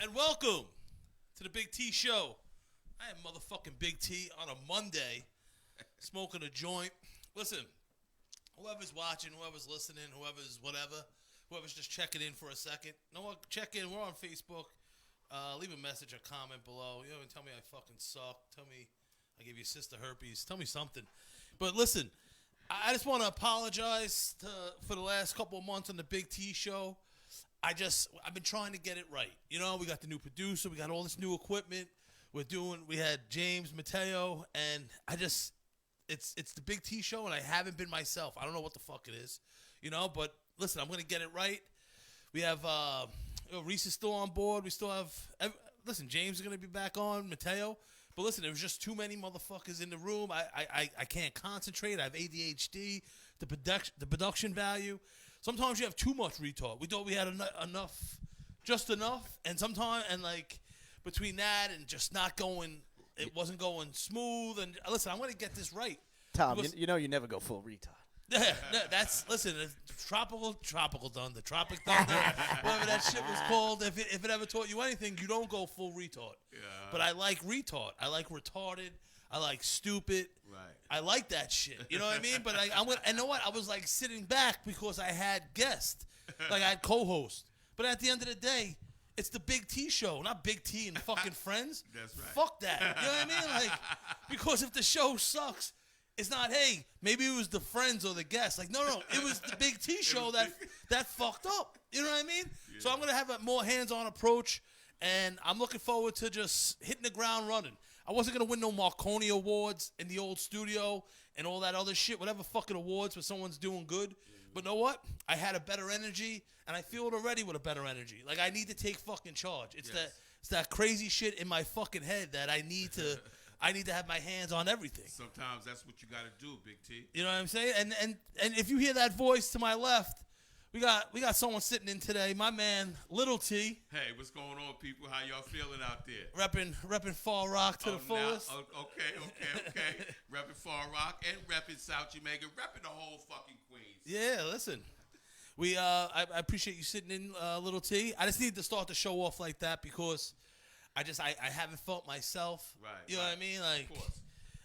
and welcome to the Big T Show. I am motherfucking Big T on a Monday, smoking a joint. Listen, whoever's watching, whoever's listening, whoever's whatever, whoever's just checking in for a second, no one check in. We're on Facebook. Leave a message or comment below. You know, tell me I fucking suck. Tell me I gave you sister herpes. Tell me something. But listen, I just want to apologize for the last couple of months on the Big T Show. I've been trying to get it right. You know, we got the new producer, we got all this new equipment. We had James Mateo, and it's the Big T Show, and I haven't been myself. I don't know what the fuck it is, you know. But listen, I'm gonna get it right. We have Reese is still on board. We still have James is gonna be back on, Mateo. But listen, there was just too many motherfuckers in the room. I can't concentrate. I have ADHD. The production value. Sometimes you have too much retard. We thought we had just enough, and sometimes between that and just not going, it wasn't going smooth. And listen, I'm going to get this right. Tom, you know you never go full retard. Yeah, listen, tropical thunder, tropic thunder, whatever that shit was called. If it ever taught you anything, you don't go full retard. Yeah. But I like retard. I like retarded. I like stupid. Right. I like that shit. You know what I mean? But you know what? I was like sitting back because I had guests, like I had co-host. But at the end of the day, it's the Big T Show, not Big T and fucking friends. That's right. Fuck that. You know what I mean? Like, because if the show sucks, it's not, hey, maybe it was the friends or the guests. Like, no, it was the Big T Show that fucked up. You know what I mean? Yeah. So I'm going to have a more hands-on approach, and I'm looking forward to just hitting the ground running. I wasn't going to win no Marconi Awards in the old studio and all that other shit, whatever fucking awards where someone's doing good. But know what? I had a better energy, and I feel it already with a better energy. Like, I need to take fucking charge. It's that crazy shit in my fucking head that I need to have my hands on everything. Sometimes that's what you got to do, Big T. You know what I'm saying? And if you hear that voice to my left, we got someone sitting in today. My man, Little T. Hey, what's going on, people? How y'all feeling out there? Repping Fall Rock to the fullest. Okay. Repping Fall Rock and repping South Jamaica, repping the whole fucking Queens. Yeah, listen. I appreciate you sitting in, Little T. I just need to start the show off like that because I haven't felt myself. Right. You know what I mean? Like, of course.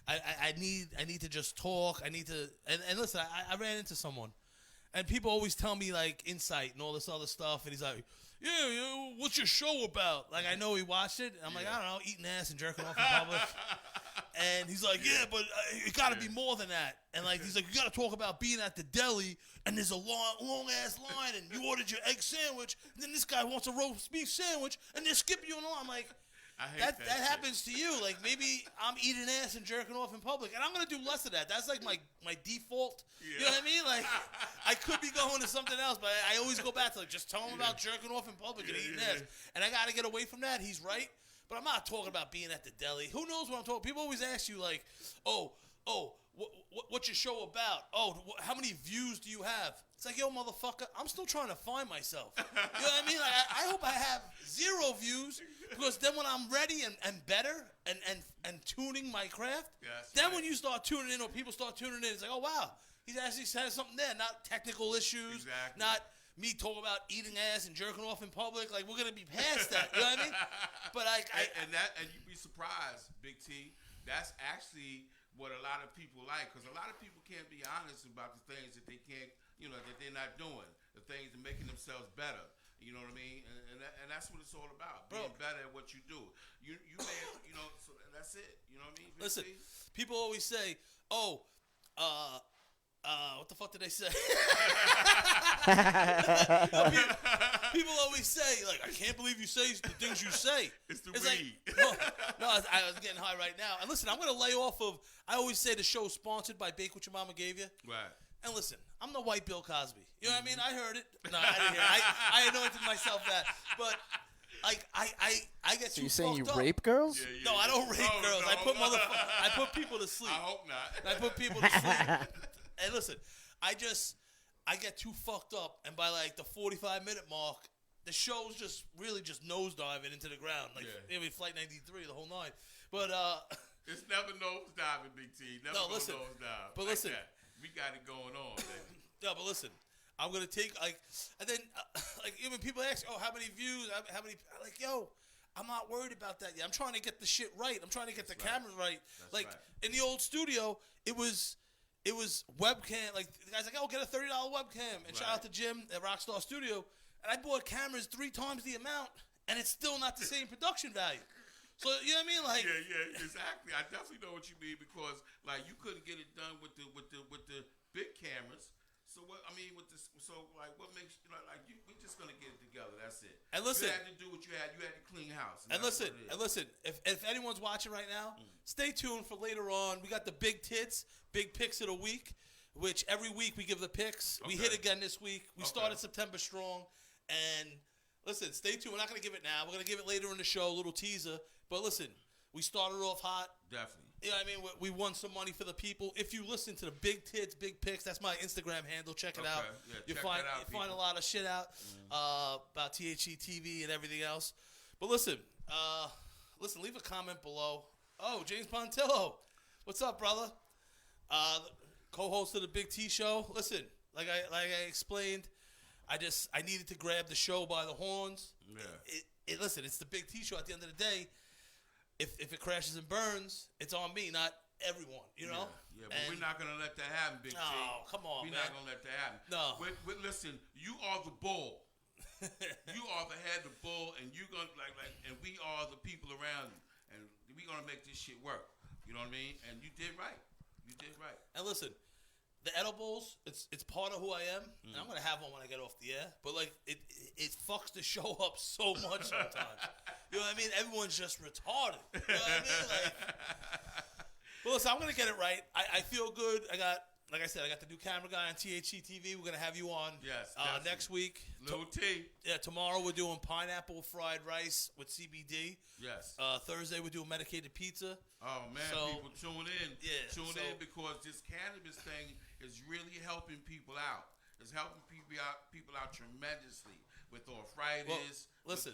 I need to just talk. I need to and listen. I ran into someone, and people always tell me like insight and all this other stuff, and he's like, yeah, what's your show about? Like, I know he watched it. And I'm like, I don't know, eating ass and jerking off in public. And he's like, yeah, but it got to be more than that. And like, he's like, you got to talk about being at the deli, and there's a long ass line, and you ordered your egg sandwich, and then this guy wants a roast beef sandwich, and they're skipping you along. I'm like, that happens to you. Like, maybe I'm eating ass and jerking off in public, and I'm gonna do less of that. That's like my default. Yeah. You know what I mean? Like, I could be going to something else, but I always go back to like just tell him about jerking off in public and eating ass. And I gotta get away from that. He's right, but I'm not talking about being at the deli. Who knows what I'm talking? People always ask you like, what's your show about? How many views do you have? It's like, yo, motherfucker, I'm still trying to find myself. You know what I mean? Like, I hope I have 0 views, because then when I'm ready and better and tuning my craft, then when you start tuning in or people start tuning in, it's like, oh, wow, he actually says something there. Not technical issues, not me talking about eating ass and jerking off in public. Like, we're going to be past that. You know what I mean? But and you'd be surprised, Big T, that's actually what a lot of people like, because a lot of people can't be honest about the things that they can't, that they're not doing, the things that making themselves better. You know what I mean? And that's what it's all about, being better at what you do. You may, so that's it. You know what I mean? Listen, people always say, what the fuck did they say? people always say, like, I can't believe you say the things you say. It's the weed. Like, no, I was getting high right now. And listen, I'm going to lay off of, I always say the show's sponsored by Bake What Your Mama Gave You. Right. And listen, I'm the white Bill Cosby. You know what I mean? I heard it. No, I didn't hear it. I anointed myself that. But, like, I get too fucked up. So you saying you rape girls? Yeah. No, I don't rape girls. No. I put people to sleep. I hope not. I put people to sleep. And listen, I get too fucked up, and by like the 45-minute mark, the show's just really just nosediving into the ground. Like, maybe Flight 93, the whole night. But it's never nosediving, Big T. Never listen. Nosedive. But listen, we got it going on, baby. No, but listen, I'm gonna take and then even people ask, oh, how many views? How many? I'm like, yo, I'm not worried about that yet. I'm trying to get the shit right. I'm trying to get the cameras right. That's like right. in the old studio, it was webcam. Like the guy's like, oh, get a $30 webcam. And shout out to Jim at Rockstar Studio. And I bought cameras 3 times the amount, and it's still not the same production value. So you know what I mean? Like yeah, exactly. I definitely know what you mean because like you couldn't get it done with the big cameras. So what I mean with this, so like what makes we're just gonna get it together. That's it. And listen, you had to do what you had. You had to clean house. And listen. If anyone's watching right now, stay tuned for later on. We got the big picks of the week, which every week we give the picks. Okay. We hit again this week. We started September strong, and listen, stay tuned. We're not gonna give it now. We're gonna give it later in the show, a little teaser. But listen, we started off hot. Definitely. You know what I mean? We won some money for the people. If you listen to the Big Tits, Big Picks, that's my Instagram handle. Check it out. Yeah, You check find that out, you find a people. lot of shit out about THE TV and everything else. But listen, leave a comment below. Oh, James Pontillo, what's up, brother? Co-host of the Big T Show. Listen, like I explained, I needed to grab the show by the horns. Yeah. Listen, it's the Big T Show. At the end of the day, if it crashes and burns, it's on me, not everyone. You know. Yeah, but we're not gonna let that happen, Big T. Oh, come on, We're man. not gonna let that happen. No. Listen, you are the bull. You are the head of the bull, and you gonna and we are the people around you, and we gonna make this shit work. You know what I mean? And you did right. You did right. And listen, the edibles, it's part of who I am, and I'm gonna have one when I get off the air. But like, it fucks the show up so much sometimes. You know what I mean? Everyone's just retarded. You know what I mean? But listen, I'm gonna get it right. I feel good. Like I said, I got the new camera guy on THE TV. We're gonna have you on. Yes. Next week. Little T. Yeah, tomorrow we're doing pineapple fried rice with CBD. Yes. Thursday we're doing medicated pizza. Oh man, people tune in. Yeah, tune in because this cannabis thing is really helping people out. It's helping people out tremendously with arthritis. Well, listen,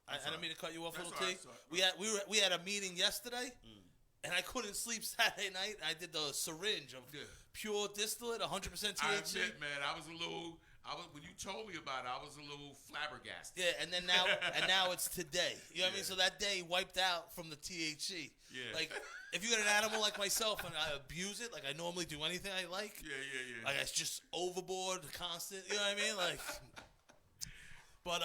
I didn't mean to cut you off, That's little T. We had a meeting yesterday, and I couldn't sleep Saturday night. I did the syringe of pure distillate, 100% THC. I admit, man, when you told me about it, I was a little flabbergasted. Yeah, and now it's today. You know what I mean? So that day wiped out from the THC. Yeah. Like, if you got an animal like myself and I abuse it, like I normally do anything I like. Yeah. Like it's just overboard, constant. You know what I mean? Like, but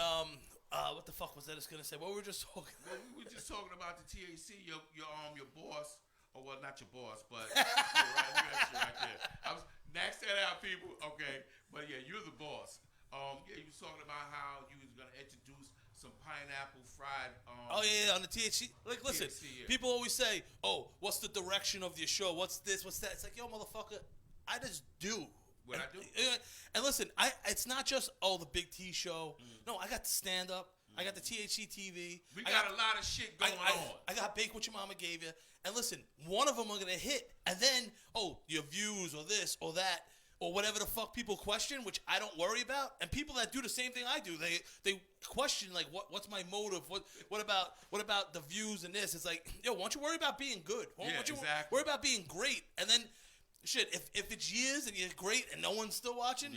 what the fuck was I just gonna say? What were we just talking? Well, we were just talking about the THC. Your boss, or well, not your boss, but right there. Next that out, people. Okay, but yeah, you're the boss. You was talking about how you was gonna introduce some pineapple fried. Oh yeah, on the THC. Like, listen, THC, yeah. people always say, "Oh, what's the direction of your show? What's this? What's that?" It's like, yo, motherfucker, I just do. What I do? And listen, it's not just the Big T Show. No, I got the stand up. I got the THC TV. We got a lot of shit going on. I got Bake What Your Mama Gave You. And listen, one of them are going to hit. And then, your views or this or that or whatever the fuck people question, which I don't worry about. And people that do the same thing I do, they question, like, what's my motive? What about the views and this? It's like, yo, why don't you worry about being good? Why don't you exactly. worry about being great? And then, shit, if it's years and you're great and no one's still watching,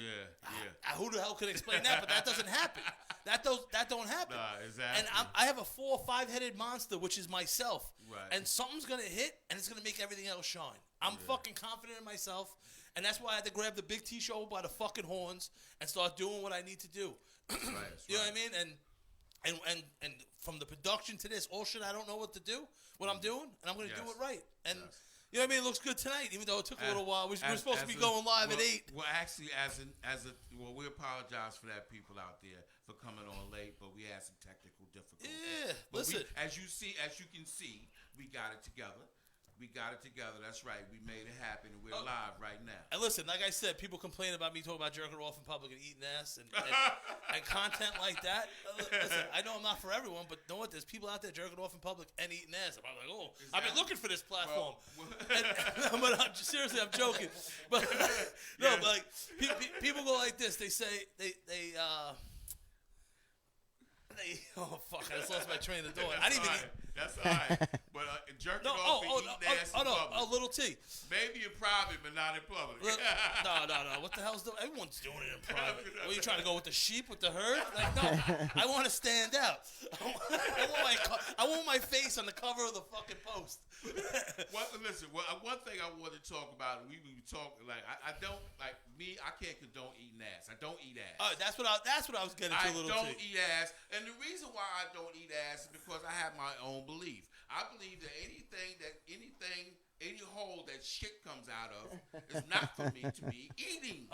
who the hell could explain that? But that doesn't happen. That don't happen. Nah, exactly. And I have a 4 or 5 headed monster, which is myself. Right. And something's gonna hit, and it's gonna make everything else shine. I'm fucking confident in myself, and that's why I had to grab the Big T Show by the fucking horns and start doing what I need to do. Right, You know what I mean? And from the production to this, all shit I don't know what to do, what I'm doing, and I'm gonna do it right. And you know what I mean? It looks good tonight, even though it took a little while. We're supposed to be going live at 8. Well, actually, we apologize for that, people out there, for coming on late, but we had some technical difficulties. Yeah, But listen. as you can see, we got it together. That's right. We made it happen, and we're live right now. And listen, like I said, people complain about me talking about jerking off in public and eating ass and content like that. Listen, I know I'm not for everyone, but know what? There's people out there jerking off in public and eating ass. I'm like, I've been looking for this platform. But seriously, I'm joking. But but like people go like this. They say oh fuck! I just lost my train of thought. I didn't even. That's all right. But jerking No, off and eating ass in public. little T. Maybe in private, but not in public. No. What the hell's doing? Everyone's doing it in private. What, are you trying to go with the sheep, with the herd? Like, no, I want to stand out. I want my face on the cover of the fucking Post. Listen, one thing I want to talk about, we talk like I don't like me. I can't condone eating ass. I don't eat ass. That's what I was getting to. I Little don't T. eat ass, and the reason why I don't eat ass is because I have my own belief. I believe that any hole that shit comes out of is not for me to be eating.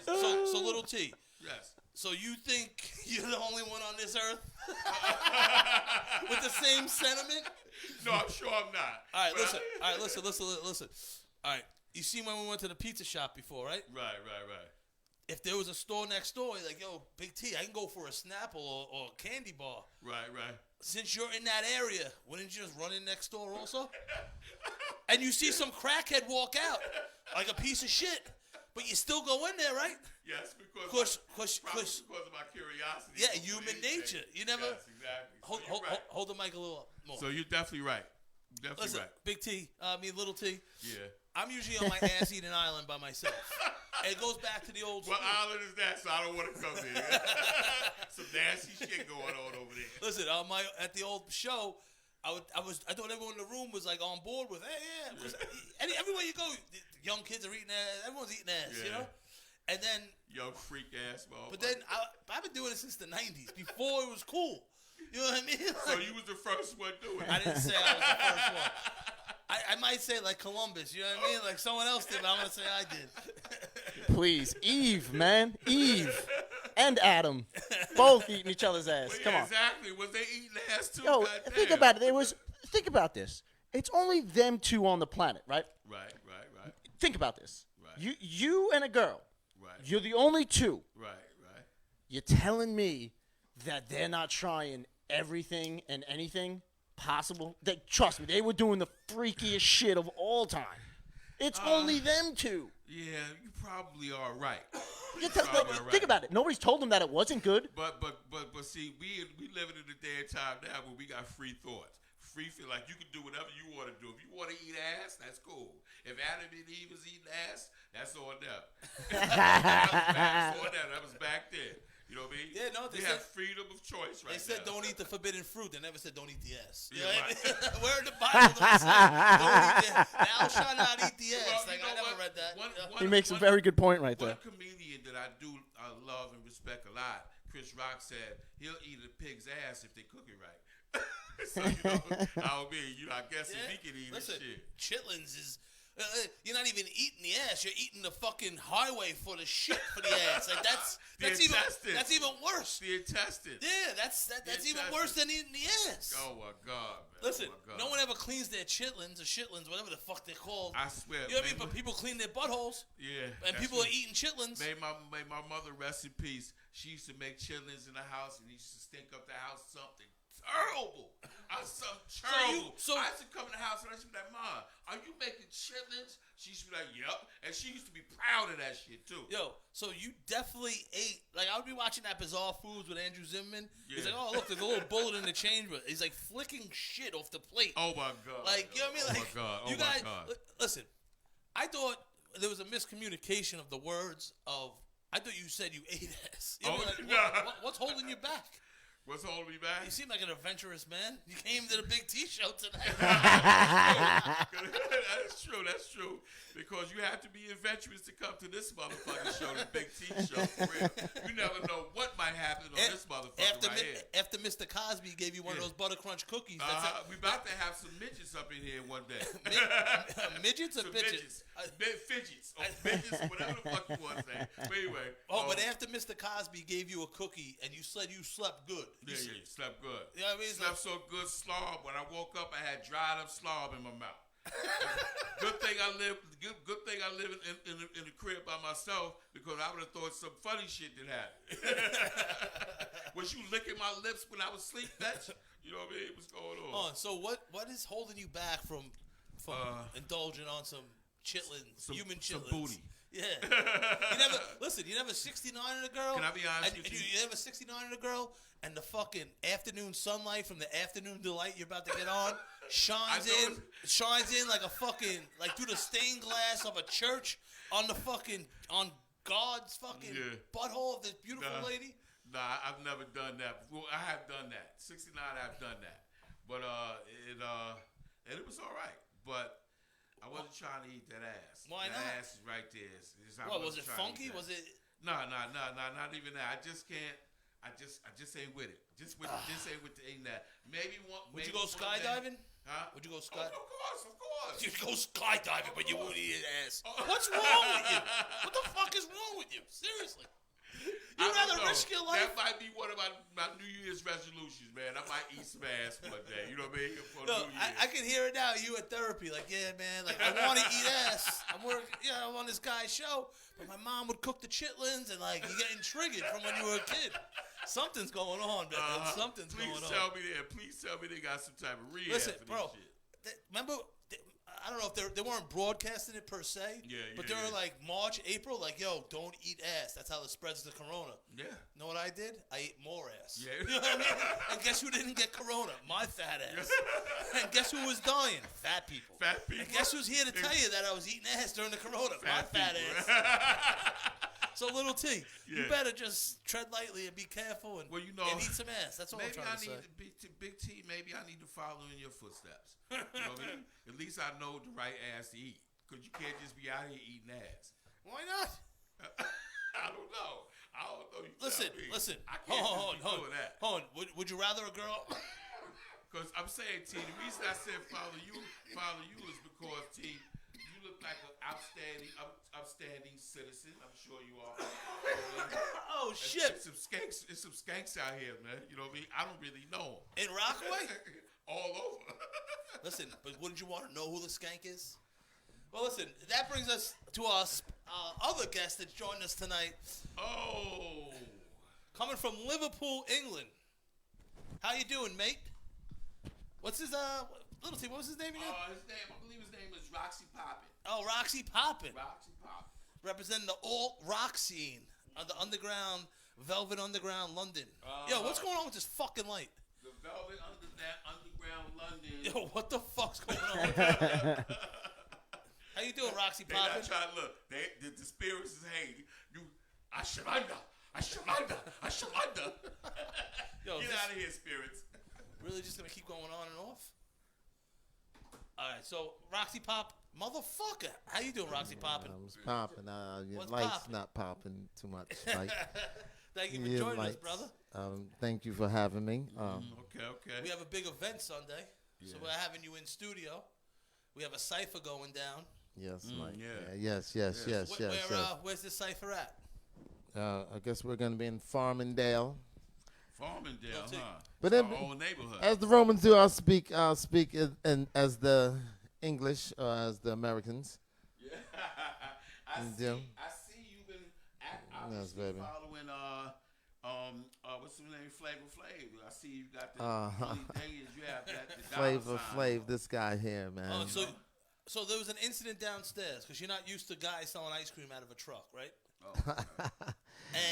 So little T. Yes. So you think you're the only one on this earth with the same sentiment? No, I'm sure I'm not. All right, listen. All right, you see when we went to the pizza shop before, right? Right. If there was a store next door, you're like, yo, Big T, I can go for a Snapple or a candy bar. Right. Since you're in that area, wouldn't you just run in next door also? And you see some crackhead walk out like a piece of shit, but you still go in there, right? Yes, because of my curiosity. Yeah, human nature. You never. Yes, exactly. Hold the mic a little up more. So you're definitely right. Listen, right. Big T, Little T. Yeah. I'm usually on my ass-eating island by myself. And it goes back to the old school. What island is that? So I don't want to come there. Some nasty shit going on over there. Listen, at the old show, I thought everyone in the room was like on board with, hey, yeah. Everywhere you go, young kids are eating ass. Everyone's eating ass, you know? And then... Young freak ass motherfucker. But then, I've been doing it since the 90s, before it was cool. You know what I mean? So you was the first one doing it. I didn't say I was the first one. I might say like Columbus, you know what I mean? Like someone else did, but I'm going to say I did. Please. Eve, man. Eve. And Adam. Both eating each other's ass. Well, Come on. Exactly. Was they eating ass too? Yo, think about it. Think about this. It's only them two on the planet, right? Right. Think about this. Right. You and a girl. Right. You're the only two. Right. You're telling me that they're not trying everything and anything possible? Trust me, they were doing the freakiest shit of all time. It's only them two. Yeah, you probably are right. Think about it. Nobody's told them that it wasn't good. But see, we living in a day and time now where we got free thoughts. Free feel like you can do whatever you want to do. If you want to eat ass, that's cool. If Adam and Eve was eating ass, that's on them. That was back then. You know what I mean? Yeah, no, they have freedom of choice right now. They said don't eat the forbidden fruit. They never said don't eat the ass. Yeah, right. Where in the Bible does it say don't eat the ass? Thou shalt not eat the ass. Well, I never read that. He makes a very good point right there. One comedian that I do love and respect a lot, Chris Rock, said he'll eat a pig's ass if they cook it right. So, I guess if he can eat listen, shit. Chitlins is... you're not even eating the ass. You're eating the fucking highway for the shit for the ass. Like that's even worse. The intestine. Yeah, that's even worse than eating the ass. Oh my god, man. Listen, oh my god. No one ever cleans their chitlins or shitlins, whatever the fuck they're called. I swear. You know what I mean? But people clean their buttholes. Yeah. And people are eating chitlins. May my mother rest in peace. She used to make chitlins in the house, and he used to stink up the house something terrible. Something terrible. So I used to come in the house and I used to be like, "Mom, are you making chitlins?" She used to be like, "Yep," and she used to be proud of that shit too. Yo, so you definitely ate. Like I would be watching that Bizarre Foods with Andrew Zimmern. Yeah. He's like, "Oh look, there's a little bullet in the chamber." He's like flicking shit off the plate. Oh my god! Like you know what I mean? Like you guys, listen. I thought there was a miscommunication of the words of. I thought you said you ate ass. You know, what's holding you back? What's holding me back? You seem like an adventurous man. You came to the Big T show tonight. That's true. Because you have to be adventurous to come to this motherfucking show, the Big T show. For real. You never know what might happen on this motherfucker here. After Mr. Cosby gave you one of those Butter Crunch cookies. We about to have some midgets up in here one day. Midgets or bitches? Fidgets. Or midgets, whatever the fuck you want to say. But anyway. But after Mr. Cosby gave you a cookie and you said you slept good. You slept good. You know what I mean? Slept so good, slob. When I woke up, I had dried up slob in my mouth. Good thing I live in the crib by myself because I would have thought some funny shit did happen. Was you licking my lips when I was asleep? You know what I mean? What's going on? So what is holding you back from indulging on some chitlins, human chitlins? Some booty. Yeah. You never 69 in a girl? Can I be honest with you? You never 69 in a girl and the fucking afternoon sunlight from the afternoon delight you're about to get on shines in like a fucking, like through the stained glass of a church on God's fucking butthole of this beautiful lady? Nah, I've never done that. Well, I have done that. 69, I've done that. But it was all right. But I wasn't trying to eat that ass. Why that not? That ass is right there. What, was it funky? Was it? No, not even that. I just can't. I just ain't with it. Just ain't with the ain't that. Maybe one. Would you go skydiving? Huh? Would you go skydiving? Of course. You'd go skydiving, but you won't eat an ass. What's wrong with you? What the fuck is wrong with you? Seriously. You'd rather risk your life? That might be one of my New Year's resolutions, man. I might eat some ass one day. You know what I mean? For no, New Year's. I can hear it now. You at therapy, like, yeah, man. Like, I want to eat ass. I'm on this guy's show, but my mom would cook the chitlins, and like, you're getting triggered from when you were a kid. Something's going on, man. Something's going on. Please tell me they got some type of rehab. Listen, for bro. this shit. Remember? I don't know if they weren't broadcasting it per se, but they were like March, April, like, yo, don't eat ass. That's how it spreads the corona. Yeah. Know what I did? I ate more ass. Yeah. You know what I mean? And guess who didn't get corona? My fat ass. And guess who was dying? Fat people. Fat people. And guess who's here to tell you that I was eating ass during the corona? My fat ass. So, little T, you better just tread lightly and be careful and eat some ass. That's all I'm trying to say. Big T, maybe I need to follow in your footsteps. You know what I mean? At least I know the right ass to eat. Because you can't just be out here eating ass. Why not? I don't know. Listen. I can't hold that. Hold on. Would you rather a girl? Because I'm saying, T, the reason I said follow you is because, T, you look like an upstanding citizen. I'm sure you are. Oh, shit. It's some skanks out here, man. You know what I mean? I don't really know them. In Rockaway? All over. Listen, but wouldn't you want to know who the skank is? Well, listen, that brings us to our other guest that's joined us tonight. Oh. Coming from Liverpool, England. How you doing, mate? What's his, little T, what was his name again? I believe his name is Roxy Poppin. Oh, Roxy Poppin. Roxy Poppin. Representing the alt-rock scene of the underground, Velvet Underground London. Yo, what's going on with this fucking light? The Velvet Underground London. Yo, what the fuck's going on with that? How you doing, Roxy Poppin? They not trying to look. The spirits is, hey, Ashamanda. Yo, get out of here, spirits. Really just going to keep going on and off? All right, so Roxy Pop, motherfucker. How you doing, Roxy Poppin? It's popping. Your What's light's poppin'? not popping too much. Like, Thank you for your joining us, lights. brother. Thank you for having me. Okay. We have a big event Sunday, so we're having you in studio. We have a cipher going down. Yes, Mike. yeah. Yes. Where's this cipher at? I guess we're gonna be in Farmingdale. Farmingdale, huh? But Our old neighborhood. as the Romans do, I'll speak as the English or as the Americans. Yeah. I see you've been obviously baby. following what's his name, Flavor Flav. I see you got the funny thing is you have that the Flavor dollar sign. Flav, this guy here, man. Oh, so there was an incident downstairs because you're not used to guys selling ice cream out of a truck, right? Oh, okay.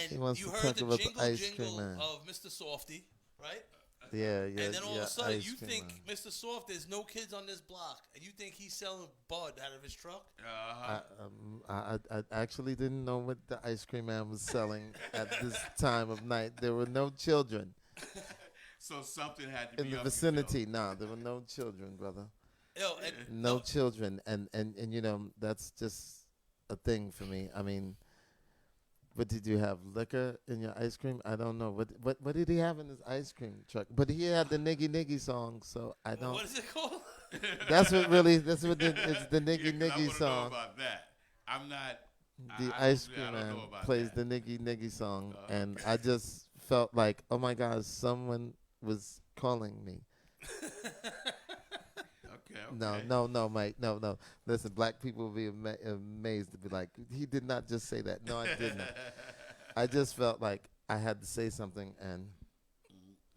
He And wants you to heard talk the about the jingle ice cream man. of Mr. Softy, right? Yeah. And then all of a sudden, ice you cream think man. Mr. Soft, there's no kids on this block, and you think he's selling bud out of his truck? Uh-huh. I actually didn't know what the ice cream man was selling at this time of night. There were no children So something had to be in the up vicinity. No, there were no children, brother. Yo, and No children, and you know that's just a thing for me. I mean, what did you have? Liquor in your ice cream? I don't know. What did he have in his ice cream truck? But he had the Niggy song, so I don't. what is it called? That's what it's the Niggy I wanna know song. about that. I'm not. The I ice don't cream know man about plays that. the Niggy song, and I just felt like, oh my gosh, someone was calling me. Okay. No, Mike, no. Listen, black people will be amazed to be like, he did not just say that. No, I didn't. I just felt like I had to say something, and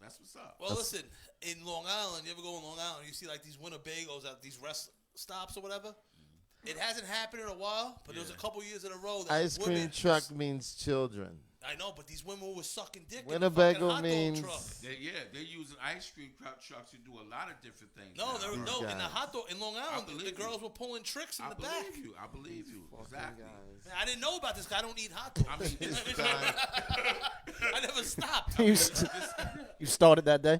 That's what's up. Well, listen, in Long Island, you ever go in Long Island, you see like these Winnebagos at these rest stops or whatever. It hasn't happened in a while, but there was a couple years in a row that ice cream women truck means children. I know, but these women were sucking dick in the Winnebago fucking hot means dog truck. They're using ice cream trucks to do a lot of different things. No, now. in the hot dog in Long Island, the believe girls you. were pulling tricks in I the back. I believe you. Exactly. guys. Man, I didn't know about this guy. I don't eat hot dogs. I mean, this I never stopped. You started that day?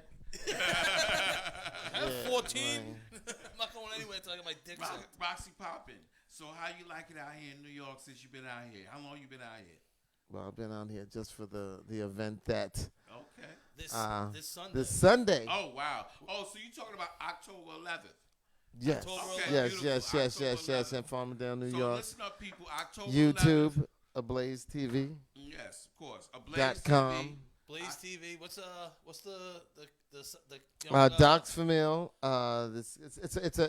I'm 14. right. I'm not going anywhere until I get my dick sucked. Roxy Poppin'. So how you like it out here in New York since you've been out here? How long you been out here? Well, I've been out here just for the event that Okay. This Sunday. this Sunday. Oh wow. Oh, so you talking about October 11th? Yes, October Okay, yes, beautiful. yes, yes, October yes, yes, 11th. in Farmingdale, New So York. listen up, people. October 11th. YouTube, Ablaze TV. Yes, of course. Ablaze .com. Blaze TV. What's the you know, Docs Famil.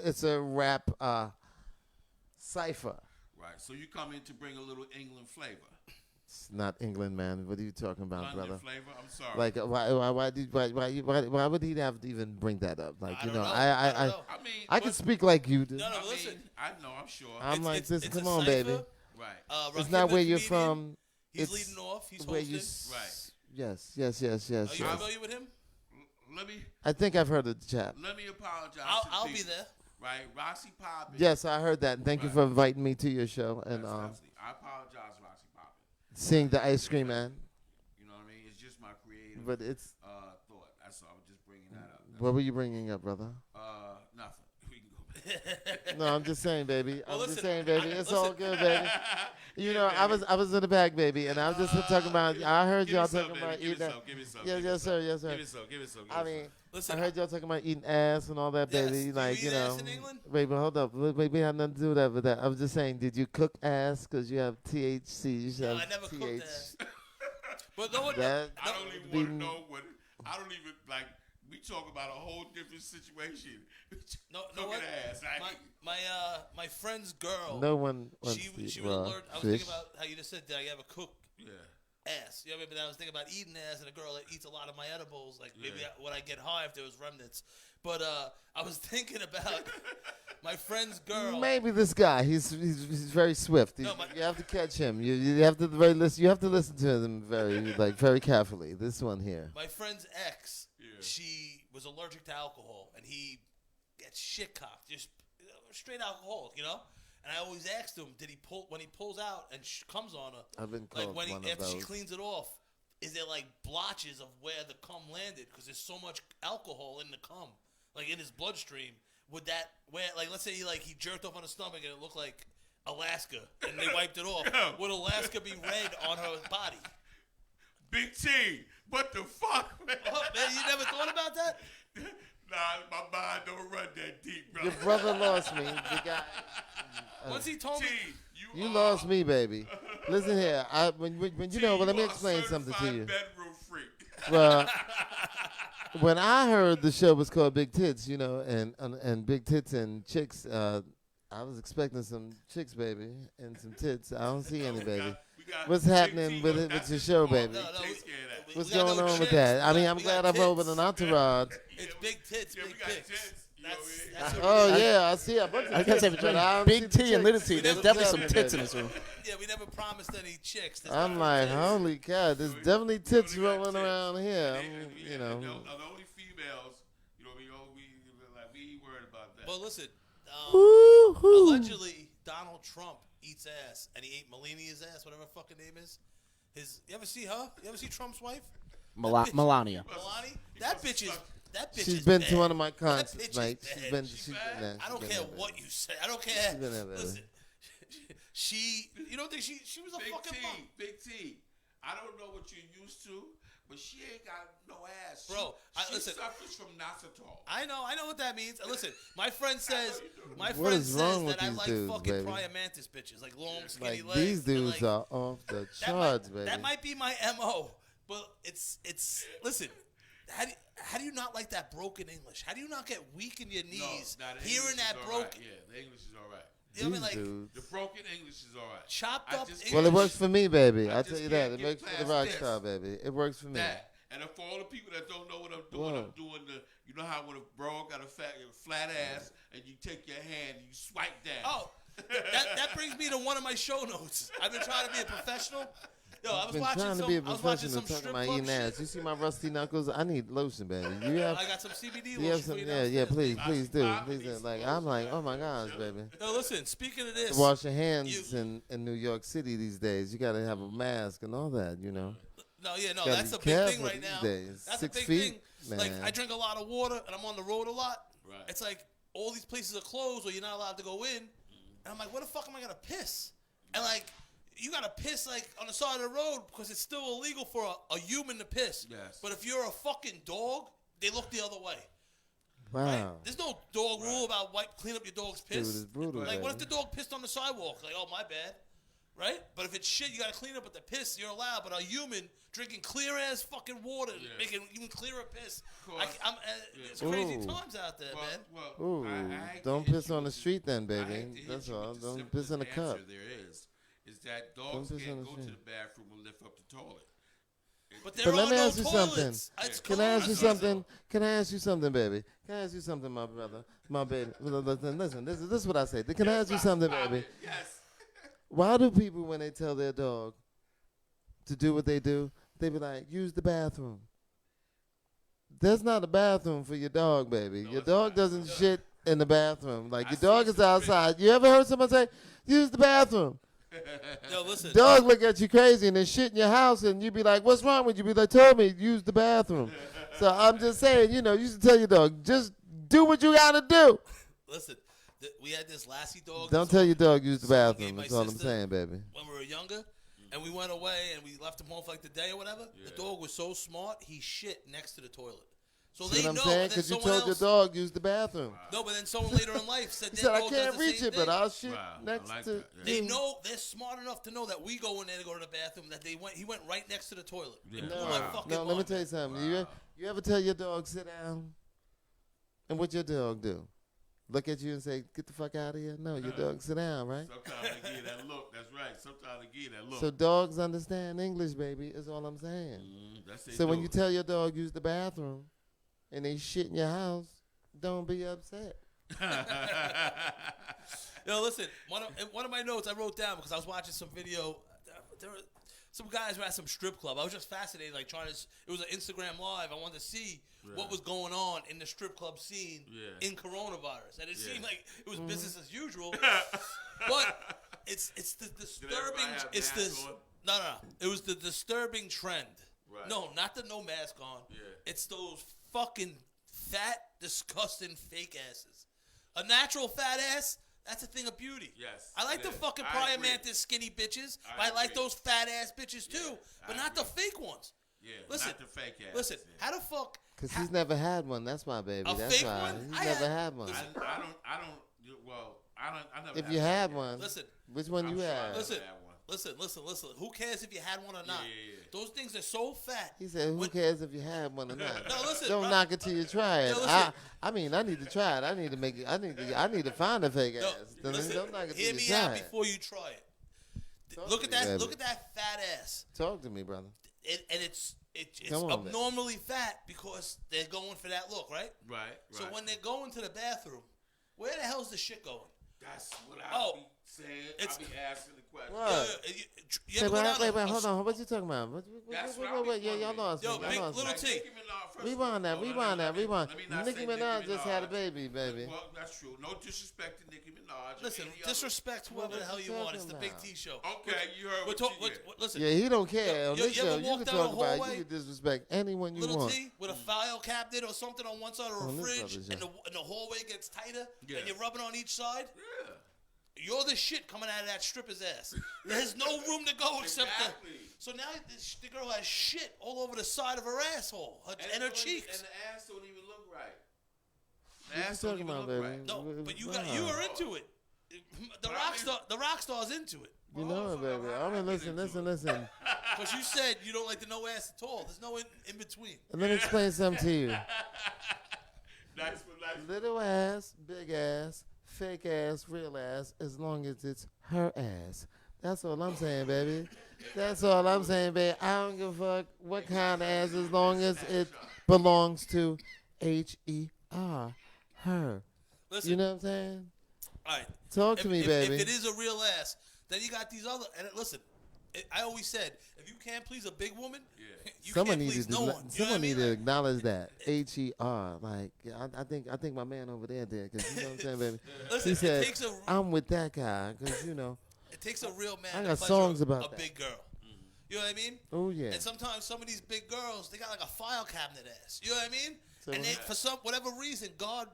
It's a rap cipher. Right. So you come in to bring a little England flavor. It's not England, man. What are you talking about, London brother? flavor. I'm sorry. Like, why would he have to even bring that up? Like, I you don't know, know. I I mean, I can speak like you do. No, I listen. mean, I know. I'm sure. I'm like it's this. a Come on, cipher. baby. Right. It's Rakim, not where the you're comedian, from. He's It's leading off. He's where hosting. you. Right. Yes, yes, yes, yes, Are you yes. familiar with him? Let me I think I've heard of the chap. let me apologize. to I'll the be people. there. Right. Roxy Poppin'. Yes, I heard that. And thank you Right. for inviting me to your show and That's lovely. I apologize, Roxy Poppin'. seeing the ice cream man. You know what I mean? It's just my creative But it's thought. That's all. I was just bringing that up. what were you bringing up, brother? Nothing. We can go back. No, I'm just saying, baby. Well, I'm just listen, saying, baby. It's all listen. good, baby. You know, baby. I was in the back, baby, and I was just talking about. I heard Give me y'all some, talking baby. about Give me eating. some. Give me some. Yes, Give me yes, some. sir, yes, sir. Give me some. Give me some. I mean, Listen, I heard y'all talking about eating ass and all that, Yes. baby. Do Like, you you eat know. ass in England? Wait, but hold up. Wait, we have nothing to do with that. With that, I was just saying, did you cook ass? Because you have THC. You should no, have I never TH. cooked ass. But no one. That I don't even be- want to know what. I don't even like. We talk about a whole different situation. No, Cooking what? ass. Right? My friend's girl. No one wants She to eat was raw alert. I was fish. thinking about how you just said, did I ever cook Yeah. ass? You know what I mean? But I was thinking about eating ass and a girl that eats a lot of my edibles. Like maybe Yeah. when I get high, if there was remnants. But I was thinking about my friend's girl. Maybe this guy. He's very swift. No, You have to catch him. You have to You have to listen to him very carefully. This one here. My friend's ex, Yeah. she was allergic to alcohol, and he gets shit cocked, just straight alcoholic, you know. And I always asked him, did he pull when he pulls out and comes on her? I've been called Like when one of after she those. cleans it off, is there like blotches of where the cum landed? Because there's so much alcohol in the cum, like in his bloodstream. Would that like let's say he jerked off on his stomach and it looked like Alaska, and they wiped it off? Would Alaska be red on her body? Big T. What the fuck, man? Oh, man, you never thought about that? Nah, my mind don't run that deep, bro. Your brother lost me. The guy. Once he told T, me, You are- lost me, baby. Listen here. When you T, know, but let me you are a explain something to certified you. Bedroom freak. Well, when I heard the show was called Big Tits, you know, and Big Tits and Chicks, I was expecting some chicks, baby, and some tits. I don't see any, baby. What's happening with it with your show, baby? No, Takes care of that. we What's got going no on with chicks. that? I mean, I'm We got glad I rolled with tits. an entourage. It's big tits, Yeah, we big got dicks. tits. You know That's what what Oh it is. yeah, I see a bunch of I was gonna say tits, between but I don't big see the T and chicks. little T, there's never definitely some What's tits in happening, this room. Yeah, we never promised any chicks. There's I'm not like, tits. holy cow, there's We- definitely we tits only got rolling tits. around here. Yeah, You know, the only females, you know, we ain't worried about that. Well, listen. Woo-hoo. Allegedly, Donald Trump eats ass, and he ate Melania's ass, whatever her fucking name is. You ever see her? You ever see Trump's wife, Melania. Melania? That bitch is. That bitch She's is been bad. to one of my That concerts, bitch is mate. bad. She's been. She She's bad? been there. I don't She's care been there, what baby. you say. I don't care. been there, baby. Listen, she. You don't think she was a Big fucking T, mom? Big T. I don't know what you're used to, but she ain't got no ass. Bro, she listen. suffers from Nasatol. I know what that means. Listen, my friend says, What is wrong with that I these like dudes, fucking baby? praying mantis bitches, like long, skinny Like legs. these and, dudes like, are off the that charts, might, baby. That might be my MO, but it's. Listen, how do you not like that broken English? How do you not get weak in your knees No, the hearing English that is all broken? right. Yeah, the English is all right. You know what I mean? These Like dudes. The broken English is all right. chopped I up just English. can't- Well, it works for me, baby. I I just tell you can't that. It get works for the past rock this. star, baby. It works for me. That. And for all the people that don't know what I'm doing, Whoa. I'm doing you know how when a bro got a flat ass and you take your hand and you swipe down. Oh, that brings me to one of my show notes. I've been trying to be a professional. Yo, I was Been watching trying to some. be a I was watching professional some talking strip about club eating ass. shit. You see my rusty knuckles? I need lotion, baby. You have? I got some CBD Do you lotion have for some? you Yeah, downstairs. please do. I Please, need like some I'm like, lotion oh my out there, gosh, chilling. baby. Yo, listen. Speaking of this, Wash your hands in New York City these days. You gotta have a mask and all that, you know. no, Gotta that's be a big thing careful right these now. days. That's 6 a big feet, thing. Like man. I drink a lot of water and I'm on the road a lot. Right. It's like all these places are closed or you're not allowed to go in, and I'm like, where the fuck am I gonna piss? And like, you gotta piss like on the side of the road because it's still illegal for a human to piss. Yes. But if you're a fucking dog, they look the other way. Wow. Right? There's no dog rule about clean up your dog's piss. Dude, it's brutal, Like, what if baby. the dog pissed on the sidewalk? Like, oh, my bad. Right? But if it's shit, you got to clean up with the piss. You're allowed. But a human drinking clear-ass fucking water, making even clearer piss. It's crazy Ooh. times out there, man. Well, Ooh, I hate don't to piss hit you on the with street then, I baby. hate to hit That's you all. with the Don't piss in a simplest cup. answer there is that dogs Don't piss can't on the go to street. the bathroom and lift up the toilet. But there But are let me no ask you toilets. something. It's Can I ask you closed. something? Can I ask you something, baby? Can I ask you something, my brother? My baby. Listen, this is what I say. Can I ask you something, baby? Yes. Why do people, when they tell their dog to do what they do, they be like, use the bathroom? There's not a bathroom for your dog, baby. Your it's dog not. doesn't shit in the bathroom. Like, I your see dog is some outside. You ever heard someone say, use the bathroom? Yo, listen. Dog look at you crazy and then shit in your house, and you be like, what's wrong with you? Be like, told me, use the bathroom. So I'm just saying, you should tell your dog, just do what you got to do. Listen. We had this lassie dog. Don't tell your dog use the someone bathroom. gave my That's all I'm sister saying, baby. when we were younger, and we went away and we left him home for like the day or whatever. Yeah. The dog was so smart, he shit next to the toilet. So See they what I'm know. saying? And then Because you someone told else, your dog use the bathroom. No, but then someone later in life said He their said, I dog does can't the reach same it, but thing. I'll shit Wow, I next like to that, yeah. They know, they're smart enough to know that we go in there to go to the bathroom. That he went right next to the toilet. Yeah. And No, blew my wow. fucking No, let me mind. tell you something. Wow. You ever tell your dog, sit down? And what your dog do? Look at you and say, get the fuck out of here? No, your dog sit down, right? Sometimes they give that look. That's right. Sometimes they give that look. So dogs understand English, baby, is all I'm saying. That's they So when do you it. tell your dog use the bathroom and they shit in your house, don't be upset. Yo, listen. One of my notes I wrote down because I was watching some video. There were some guys were at some strip club. I was just fascinated, like trying to. It was an Instagram live. I wanted to see what was going on in the strip club scene in coronavirus, and it seemed like it was business as usual. But it's the disturbing. have It's masks this. on? No. It was the disturbing trend. Right. No, not the no mask on. Yeah. It's those fucking fat, disgusting fake asses. A natural fat ass, that's a thing of beauty. Yes, I like it the is. fucking I praying agree. mantis skinny bitches. I I like agree. those fat ass bitches too, Yeah, but I not the agree. fake ones. Yeah, Listen, not the fake ass. Listen, yeah. how the fuck? Because he's never had one. That's my baby. A That's fake why. one? He's I never had- had one. I never. If had you one. had one, Listen, which one I'm you sure I had? never Listen. had one. Listen. Who cares if you had one or not? Yeah. Those things are so fat. He said, "Who cares if you had one or not? No, listen, Don't bro. knock it till you try it." Yo, listen. I mean, I need to try it. I need to make it. I need to find a fake No, ass. listen, Don't knock it till hear you me try out it. before you try it. Talk Look to at me, that. baby. Look at that fat ass. Talk to me, brother. And it's Come on, man. abnormally fat because they're going for that look, right? Right. So when they go into the bathroom, where the hell's the shit going? That's what Oh, I be saying. it's- I be asking the question. What? You Hey, ever go down wait, a- hold on. What you talking about? That's what I be Wait. Yeah, y'all wondering. lost me. Yo, Y'all big lost little me. T. Nicki Minaj, first of Rewind all, that. hold on, Rewind let that. me- Rewind. let me not Nicki say Minaj just had a baby, baby. Well, that's true. No disrespect to Nicki Minaj. or Listen, any other- disrespect whoever What the hell you you want. talking It's the Big about? T show. Okay, you heard We're what talk, you did. listen, Yeah, he don't care. On You- this you ever show, you walk can down talk the about. hallway? You can disrespect anyone you little want. T with a file cabinet or something on one side or a On this fridge, other and side. the hallway gets tighter, Yeah. and you're rubbing on each side. Yeah. You're the shit coming out of that stripper's ass. There's no room to go except Exactly. So now the girl has shit all over the side of her asshole and her it don't cheeks. even- And the ass don't even look right. The What ass you don't talking even about, look baby? right. No, but you Wow. were into it. The rock star's into it. You know it, baby. I mean, listen. Because you said you don't like the no ass at all. There's no in between. And let me explain something to you. Nice for nice. Little ass, big ass, fake ass, real ass, as long as it's her ass. That's all I'm saying, baby. That's all I'm saying, baby. I don't give a fuck what kind of ass as long as it belongs to H-E-R, her. Listen, You know what I'm saying? all right. Talk to me, baby. If it is a real ass, then you got these other. And listen, I always said, if you can't please a big woman, you Someone can't please needed no to, one. You know someone what I mean? needed to Like, acknowledge that HER. Like, I think my man over there did, because you know what I'm saying, baby. listen, He said, it takes a I'm with that guy, because it takes a real man I to got pleasure songs about a that. big girl. You know what I mean? Oh yeah. And sometimes some of these big girls, they got like a file cabinet ass. You know what I mean? So and they, what? for whatever reason, God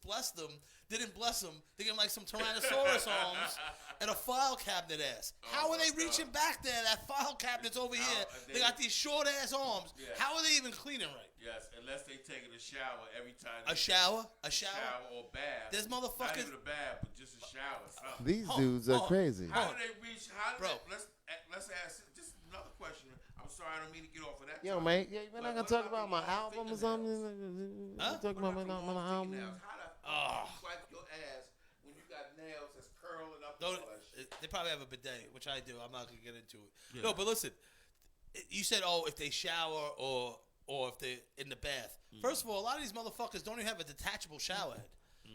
blessed them, didn't bless them. They give them like some Tyrannosaurus arms and a file cabinet ass. How are they reaching back there? That file cabinet's over here. They got these short ass arms. Yeah. How are they even cleaning right? Yes, unless they taking a shower every time. A shower? Shower or bath. There's Not motherfuckers. even a bath, but just a shower. Something. These dudes are crazy. How do they reach? How do Bro. they, let's ask just another question. I'm sorry, I don't mean to get off of that. Yo, topic. mate, yeah, we're But not gonna what talk about about my the long album or fingernails? something. Huh? Talking about my long album. fingernails? How do you swipe your ass when you got nails that's curling up No, and all that shit? they probably have a bidet, which I do. I'm not gonna get into it. Yeah. No, but listen, you said, oh, if they shower or if they're in the bath. First of all, a lot of these motherfuckers don't even have a detachable shower head.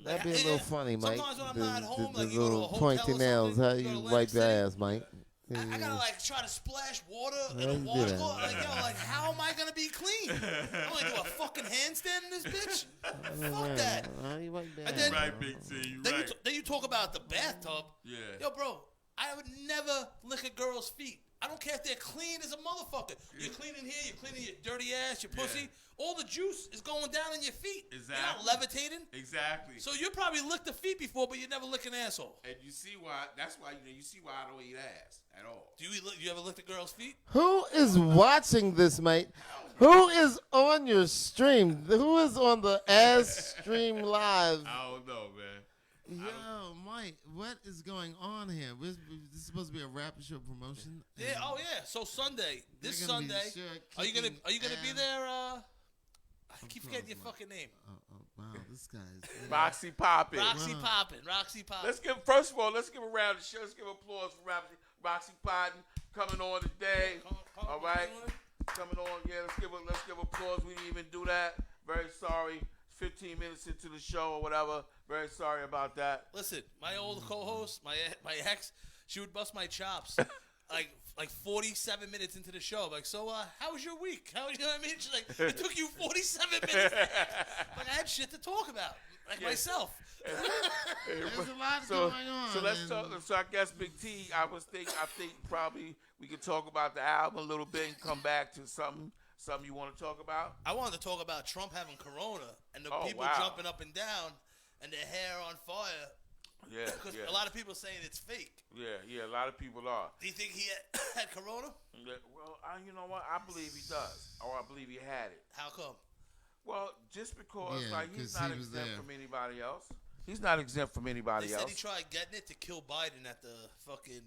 That'd be a little funny, Mike. Sometimes when I'm not at home, the like you go to a little hotel pointy or nails. something, How you go to you Atlantic wipe your City, ass, Mike? I gotta like try to splash water How in a you do washcloth. that? Like, yo, like how am I gonna be clean? I'm gonna do a fucking handstand in this bitch. Fuck that. How you wipe that? And then- Right, Big T. You Then right. then you talk about the bathtub. Yeah. Yo, bro, I would never lick a girl's feet. I don't care if they're clean as a motherfucker. You're cleaning here, you're cleaning your dirty ass, your pussy. All the juice is going down in your feet. Exactly. You're not levitating. Exactly. So you probably licked the feet before, but you never licked an asshole. And you see why? That's why you see why I don't eat ass at all. Do you ever lick a girl's feet? Who is watching this, mate? Who is on your stream? Who is on the ass stream live? I don't know, man. Yo, Mike, what is going on here? This is supposed to be a rap show promotion. Yeah. Oh yeah. So Sunday, this They're gonna be Sunday, sure are you gonna be kicking there? I keep course, forgetting your Mike. fucking name. Oh, wow, this guy is. Roxy Poppin. Roxy Wow. Poppin. Roxy Poppin. Let's give first of all, let's give a round of show. Let's give applause for Roxy Poppin coming on today. All right, coming on. Yeah, let's give applause. We didn't even do that. Very sorry. 15 minutes into the show or whatever. Very sorry about that. Listen, my old co-host, my ex, she would bust my chops like 47 minutes into the show. I'm like, so how was your week? You know what I mean? She's like, it took you 47 minutes. Like I had shit to talk about, like myself. There's a lot So, going on. so let's and talk. So I guess Big T, I think probably we could talk about the album a little bit and come back to something you want to talk about. I wanted to talk about Trump having corona and the people wow. jumping up and down and their hair on fire. Yeah, Because yeah, a lot of people are saying it's fake. yeah. A lot of people are. Do you think he had corona? Yeah, well, you know what? I believe he does, or I believe he had it. How come? Well, just because Yeah, like he's 'cause not he was exempt there. from anybody else. He's not exempt from They anybody said he else. tried getting it to kill Biden at the fucking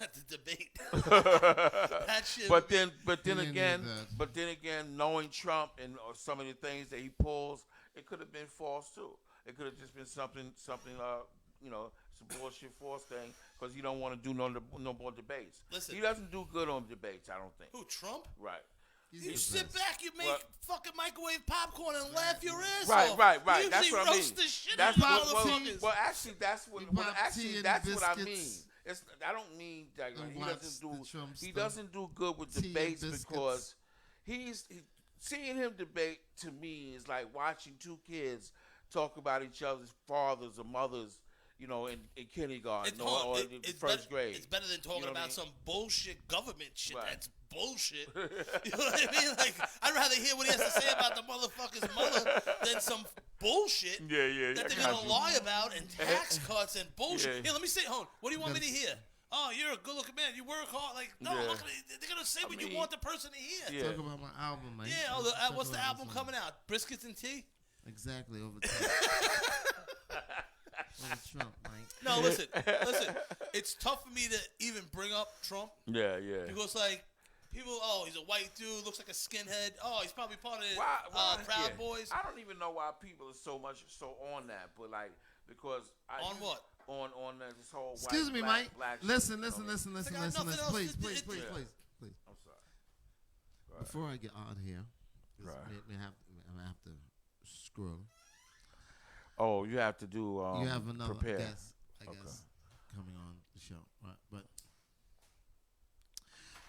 at the debate. That shit. But would be- then He again, didn't do that. knowing Trump and some of the things that he pulls, it could have been false too. It could have just been something, some bullshit false thing because he don't want to do no more debates. Listen. He doesn't do good on debates, I don't think. who, Trump? Right. he's You the sit best. back, you make What? fucking microwave popcorn and laugh your ass Right, off. right. You That's usually what I mean. roast the shit That's out of what, motherfuckers. well, actually, that's what. You Well, pop actually, tea and that's what I mean. biscuits. I don't mean that And he watch doesn't the do. Trump He stuff. doesn't do good with Tea and debates biscuits. because seeing him debate to me is like watching two kids talk about each other's fathers or mothers. In kindergarten or in first grade. It's better than talking know what I about mean? some bullshit government shit. Right. That's bullshit. You know what I mean? Like, I'd rather hear what he has to say about the motherfucker's mother than some bullshit Yeah. that they're I got gonna you. lie about and tax cuts and bullshit. Yeah. Here, let me say, what do you want me to hear? Oh, you're a good-looking man. You work hard. Like, no, I'm not gonna, they're gonna say what mean, you want the person to hear. Yeah. Talk about my album, Mike. Yeah. Let's talk What's the about album this coming out? Briskets and tea. Exactly, over time. Over Trump, Mike. No, listen. It's tough for me to even bring up Trump. Yeah. Because, like, people, he's a white dude, looks like a skinhead. Oh, he's probably part of the Why, Proud yeah. Boys. I don't even know why people are so on that, but like because On what? On this whole white, Excuse me, black, Mike. black shit, Listen. I got nothing else Please, to- please, it- please, it- please. I'm sorry. Go ahead. Before I get out here, Right. I have to scroll. Oh, you have to do. You have another prepare. guest, I Okay. guess, coming on the show. Right, but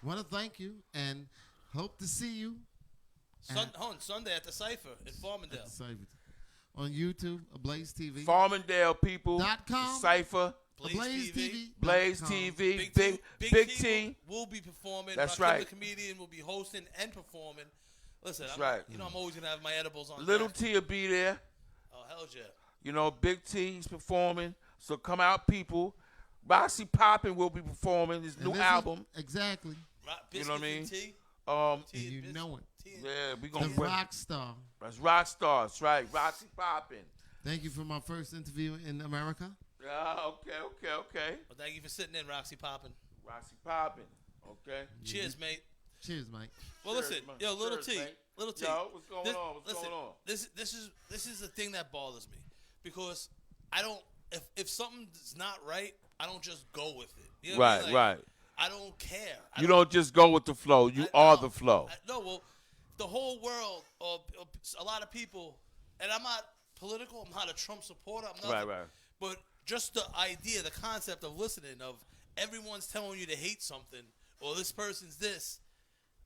want to thank you and hope to see you Sunday at the Cypher in Farmingdale. on YouTube, Blaze TV. Farmingdale people. .com. Cypher. Blaze TV. Blaze TV. Big T. will be performing. That's Rakim, right. The comedian will be hosting and performing. Listen, That's I'm, right. you know I'm always gonna have my edibles on. Little deck. T will be there. Oh hell yeah. You know, Big T's performing. So come out, people. Roxy Poppin will be performing his new album. Exactly. You know what I mean? Tea, And tea you biscuit, know it. tea and- Yeah, we The gonna rock star. That's rock stars, right? Roxy Poppin. Thank you for my first interview in America. Okay. Well, thank you for sitting in, Roxy Poppin. Roxy Poppin. Okay. Cheers, mate. Cheers, Mike. Well, Cheers, listen, man. yo, little Cheers, T, mate. little T. Yo, what's going on? What's listen, going on? This is the thing that bothers me because I don't if something's not right, I don't just go with it. You know what I mean? Like, Right. I don't care. You don't just go with the flow. You are the flow. No, well, the whole world or a lot of people, and I'm not political. I'm not a Trump supporter. I'm not. Right. But just the idea, the concept of listening, of everyone's telling you to hate something or this person's this.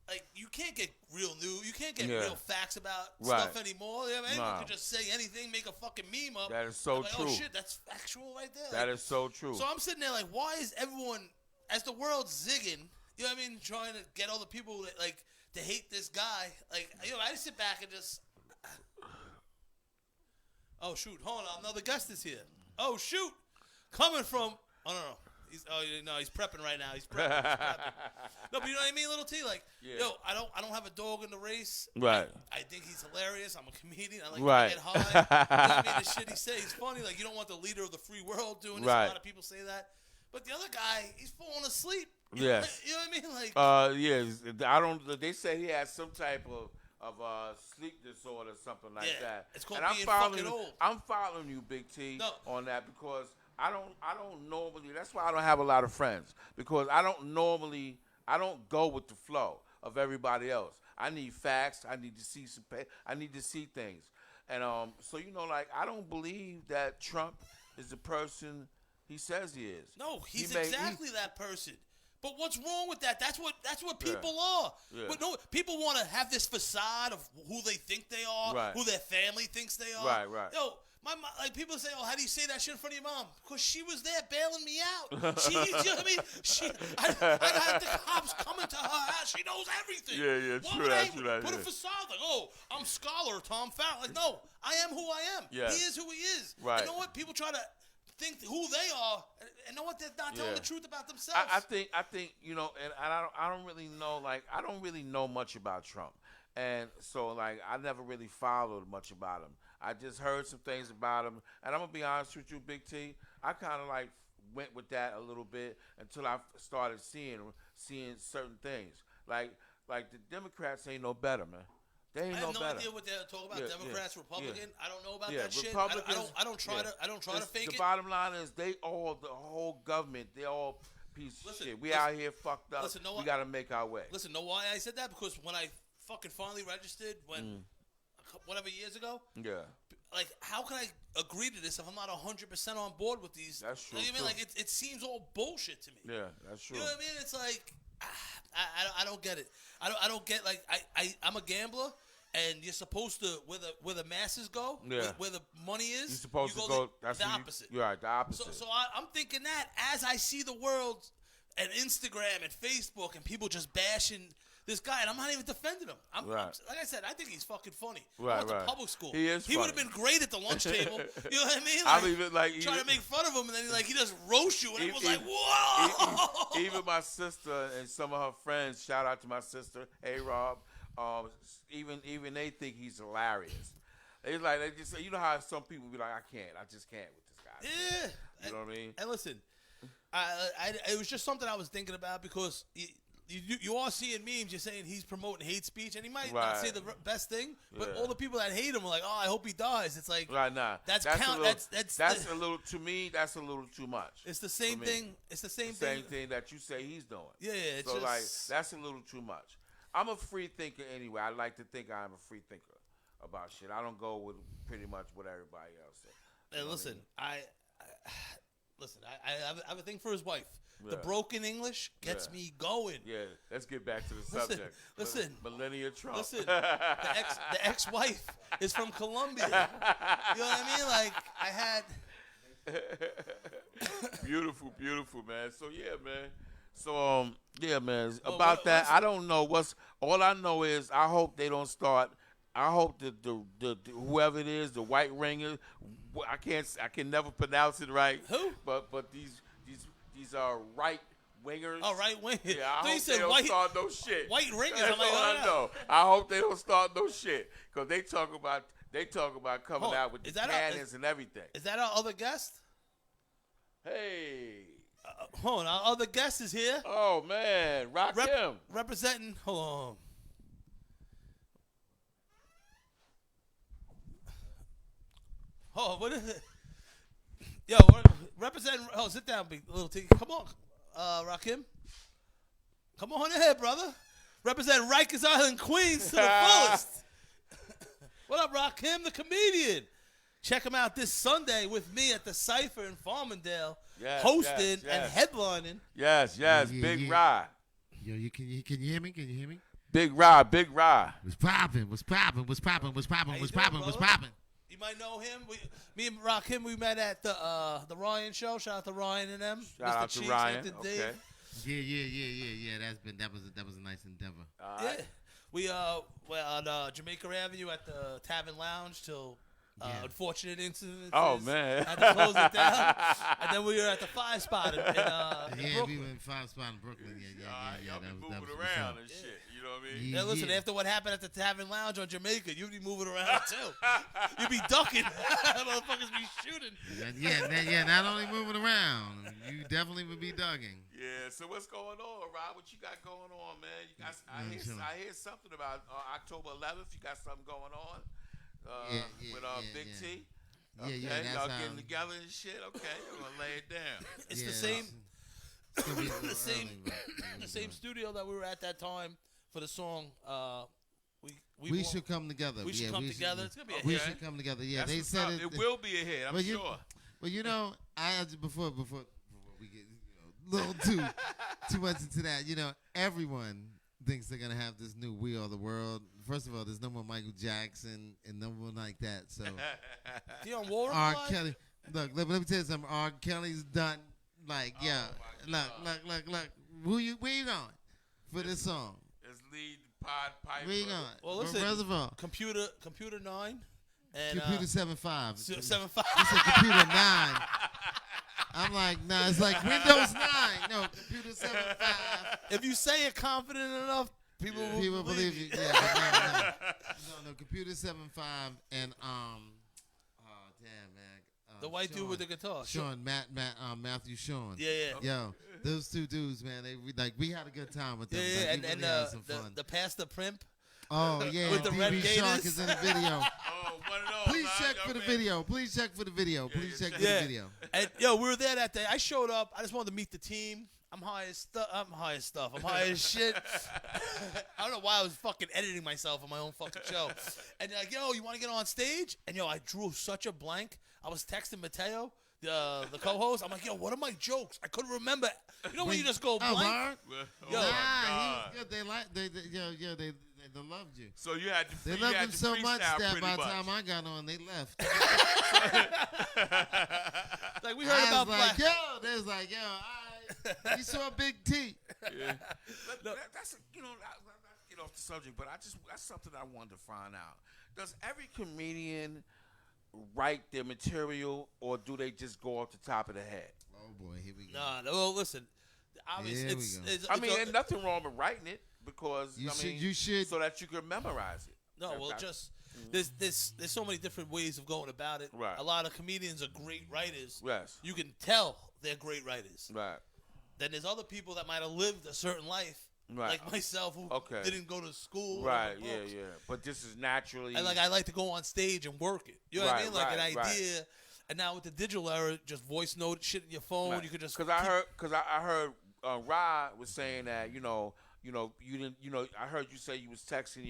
Like, you can't get real news. You can't get real facts about stuff anymore. You know, anyone can just say anything, make a fucking meme up. That is so like, true. Oh, shit, that's factual right there. That is so true. So I'm sitting there like, why is everyone, as the world's zigging, you know what I mean, trying to get all the people that, like, to hate this guy. Like, you know, I just sit back and just... Oh, shoot. Hold on. Another guest is here. Oh, shoot. Coming from... Oh, no. He's prepping right now. He's prepping. No, but you know what I mean, little T? Like, yo, I don't have a dog in the race. Right. I think he's hilarious. I'm a comedian. I like Right. to get high. You know what I mean? The shit he says, he's funny. Like, you don't want the leader of the free world doing this. Right. A lot of people say that. But the other guy, he's falling asleep. Yes. You know what I mean? Like, I don't. They say he has some type of sleep disorder, something like that. It's called and being I'm fucking old. I'm following you, Big T, No. on that because I don't normally. That's why I don't have a lot of friends because I don't go with the flow of everybody else. I need facts. I need to see I need to see things, and so like I don't believe that Trump is the person he says he is. No, he's exactly that person. But what's wrong with that? That's what people are. Yeah. But no, people want to have this facade of who they think they are, who their family thinks they are. Right. Yo, my mom, like people say, oh, how do you say that shit in front of your mom? Because she was there bailing me out. You know what I mean? I had the cops coming to her house. She knows everything. Yeah, Why true would that, they true that. put Yeah. a facade like, oh, I'm scholar Tom Farrell. Like, no, I am who I am. Yeah. He is who he is. Right. You know what? People try to think who they are, and know what? They're not telling the truth about themselves. I think and I don't really know. Like I don't really know much about Trump, and so like I never really followed much about him. I just heard some things about him, and I'm gonna be honest with you, Big T. I kind of like went with that a little bit until I started seeing certain things. Like the Democrats ain't no better, man. They ain't I no have no better. idea what they're talking about. Democrats, Republican. I don't know about Yeah, that shit. Republicans- I don't try to fake the it. bottom line is the whole government, they all piece of shit. We out here fucked up. Listen, know we what? got to make our way. Listen, know why I said that? Because when I fucking finally registered, whatever years ago, Yeah. like, how can I agree to this if I'm not 100% on board with these? That's true, You know what I mean? too. Like, it seems all bullshit to me. Yeah, that's true. You know what I mean? It's like, I don't get it. I don't get, like, I'm a gambler. And you're supposed to where the masses go, where the money is. You're supposed you to go. That's the opposite. You're right, the opposite. So I'm thinking that as I see the world and Instagram and Facebook and people just bashing this guy, and I'm not even defending him. I'm, like I said, I think he's fucking funny. I went to public school. He is. He would have been great at the lunch table. You know what I mean? I'm even like trying to make fun of him, and then he just roast you, and it was like, whoa. Even my sister and some of her friends. Shout out to my sister. Hey, Rob. Even they think he's hilarious. They just say, you know how some people be like, I just can't with this guy. Yeah. You know what I mean? And listen, it was just something I was thinking about because you are seeing memes. You're saying he's promoting hate speech, and he might not say the best thing, but all the people that hate him are like, oh, I hope he dies. It's like, that's a little, to me, that's a little too much. It's the same thing. It's the same thing that you say he's doing. Yeah, it's so just, that's a little too much. I'm a free thinker anyway. I like to think I'm a free thinker about shit. I don't go with pretty much what everybody else says. And listen, I listen, I have a thing for his wife. The Yeah. broken English gets Yeah. me going. Yeah, let's get back to the Listen, subject. listen. Millennia Trump. Listen, the ex-wife is from Colombia. You know what I mean? Like, I had... Beautiful, beautiful, man. So yeah, man. So yeah, man. Well, About that, what's- I don't know what's. All I know is I hope they don't start. I hope that the whoever it is, the white ringer. I can never pronounce it right. Who? But these are right wingers. Oh, right wing. Yeah, I So you hope said they don't white- start no shit. white ringers. That's I'm like, all oh, I no. know. I hope they don't start no shit because they talk about coming Hold on. out with Is the that cannons and everything. Is that our other guest? Hey. Hold on. Our other guest is here. Oh man, Rakim. Representing. Hold on. Oh, what is it? Yo, representing. Oh, sit down, big little T. Come on, Rakim. Come on ahead, brother. Representing Rikers Island, Queens to the fullest. What up, Rakim, the comedian? Check him out this Sunday with me at the Cypher in Farmingdale, Yes, hosting yes, yes. and headlining. Yes, Yeah, Big yeah. Rod. Yo, can you hear me? Can you hear me? Big Rod. What's poppin'? What's poppin'? What's poppin'? What's poppin'? How What's you doing, poppin'? What's brother? poppin'? You might know him. Me and Rakim, we met at the Ryan show. Shout out to Ryan and them. Shout Mr. out to Cheeks, Ryan. Anthony Okay. Dave. Yeah. That was a nice endeavor. All Yeah. right. We were on Jamaica Avenue at the Tavern Lounge till Yeah. unfortunate incidents. Oh, man. Had to close it down. And then we were at the 5 Spot in Yeah, Brooklyn. we went 5 spot in Brooklyn. Yeah. All right, y'all be That moving was around what's and shit. You know what I mean? Yeah, listen, Yeah. after what happened at the Tavern Lounge on Jamaica, you'd be moving around too. You'd be ducking. Motherfuckers be shooting. up. Yeah. Not only moving around, you definitely would be dugging. Yeah. So what's going on, Rob? What you got going on, man? You got? chilling. I hear something about October 11th. You got something going on Yeah, with Big yeah. T. Yeah, Okay, that's y'all getting together and shit. Okay, I'm gonna lay it down. It's Yeah, the same. It's gonna be a little The same- early, but The same studio that we were at that time for the song. We should come together. We should Yeah, come together. It's gonna be a We hit. should come together. Yeah, That's they what's said up. it. It will be a hit. I'm But you- sure. Well, before we get a little too much into that, everyone thinks they're gonna have this new "We Are the World." First of all, there's no more Michael Jackson and no one like that. So Dion Warren. R. alive? Kelly, look, let me tell you something. R. Kelly's done. Like, yeah, my look. Where you going for this song? It's lead Pod Piper. Where you going? Well, listen, First of all, Computer 9 and Computer 7.5. 7.5. He said Computer 9. I'm like, nah, it's like Windows 9. No, Computer 7.5. If you say it confident enough, people will People believe you. Yeah, but no, Computer 7.5 and damn man, The white dude with the guitar. Sean, Matthew Sean. Yeah. Yo, those two dudes, man, we had a good time with them. Yeah, Like, and we and really had some the fun. pastor primp. Oh yeah, with the red DB Shark gators. is in the video. Oh, one of those. Please huh? check Y'all for the ready? video. Please check for the video. Please check for Yeah. the video. And yo, we were there that day. I showed up. I just wanted to meet the team. I'm high as stuff. I'm high as shit. I don't know why I was fucking editing myself on my own fucking show. And they're like, yo, you want to get on stage? And yo, I drew such a blank. I was texting Mateo, the co-host. I'm like, yo, what are my jokes? I couldn't remember. You know when you just go Oh, blank? Mark? Oh, Yo. my Nah, God. he's good. They loved you. So you had to They you loved had him to so much freestyle that pretty by the much. time I got on, they left. Like we heard I about was like, black. yo, they was like, yo, you saw Big T. Yeah. That's not get off the subject, but that's something I wanted to find out. Does every comedian write their material, or do they just go off the top of the head? Oh boy, here we go. Nah, well, listen. Obviously, Here we it's, go. it's, I it's mean, a- there's nothing wrong with writing it because You should. so that you can memorize it. No, well, Okay. just there's so many different ways of going about it. Right. A lot of comedians are great writers. Yes. You can tell they're great writers. Right. Then there's other people that might have lived a certain life, Right. like myself, who Okay. didn't go to school. or Right. read Yeah. books. Yeah. But this is naturally. And like I like to go on stage and work it. You know what I Right, mean? Like right, an right. idea. And now with the digital era, just voice note shit in your phone. You could just because I heard Rod was saying that you didn't I heard you say you was texting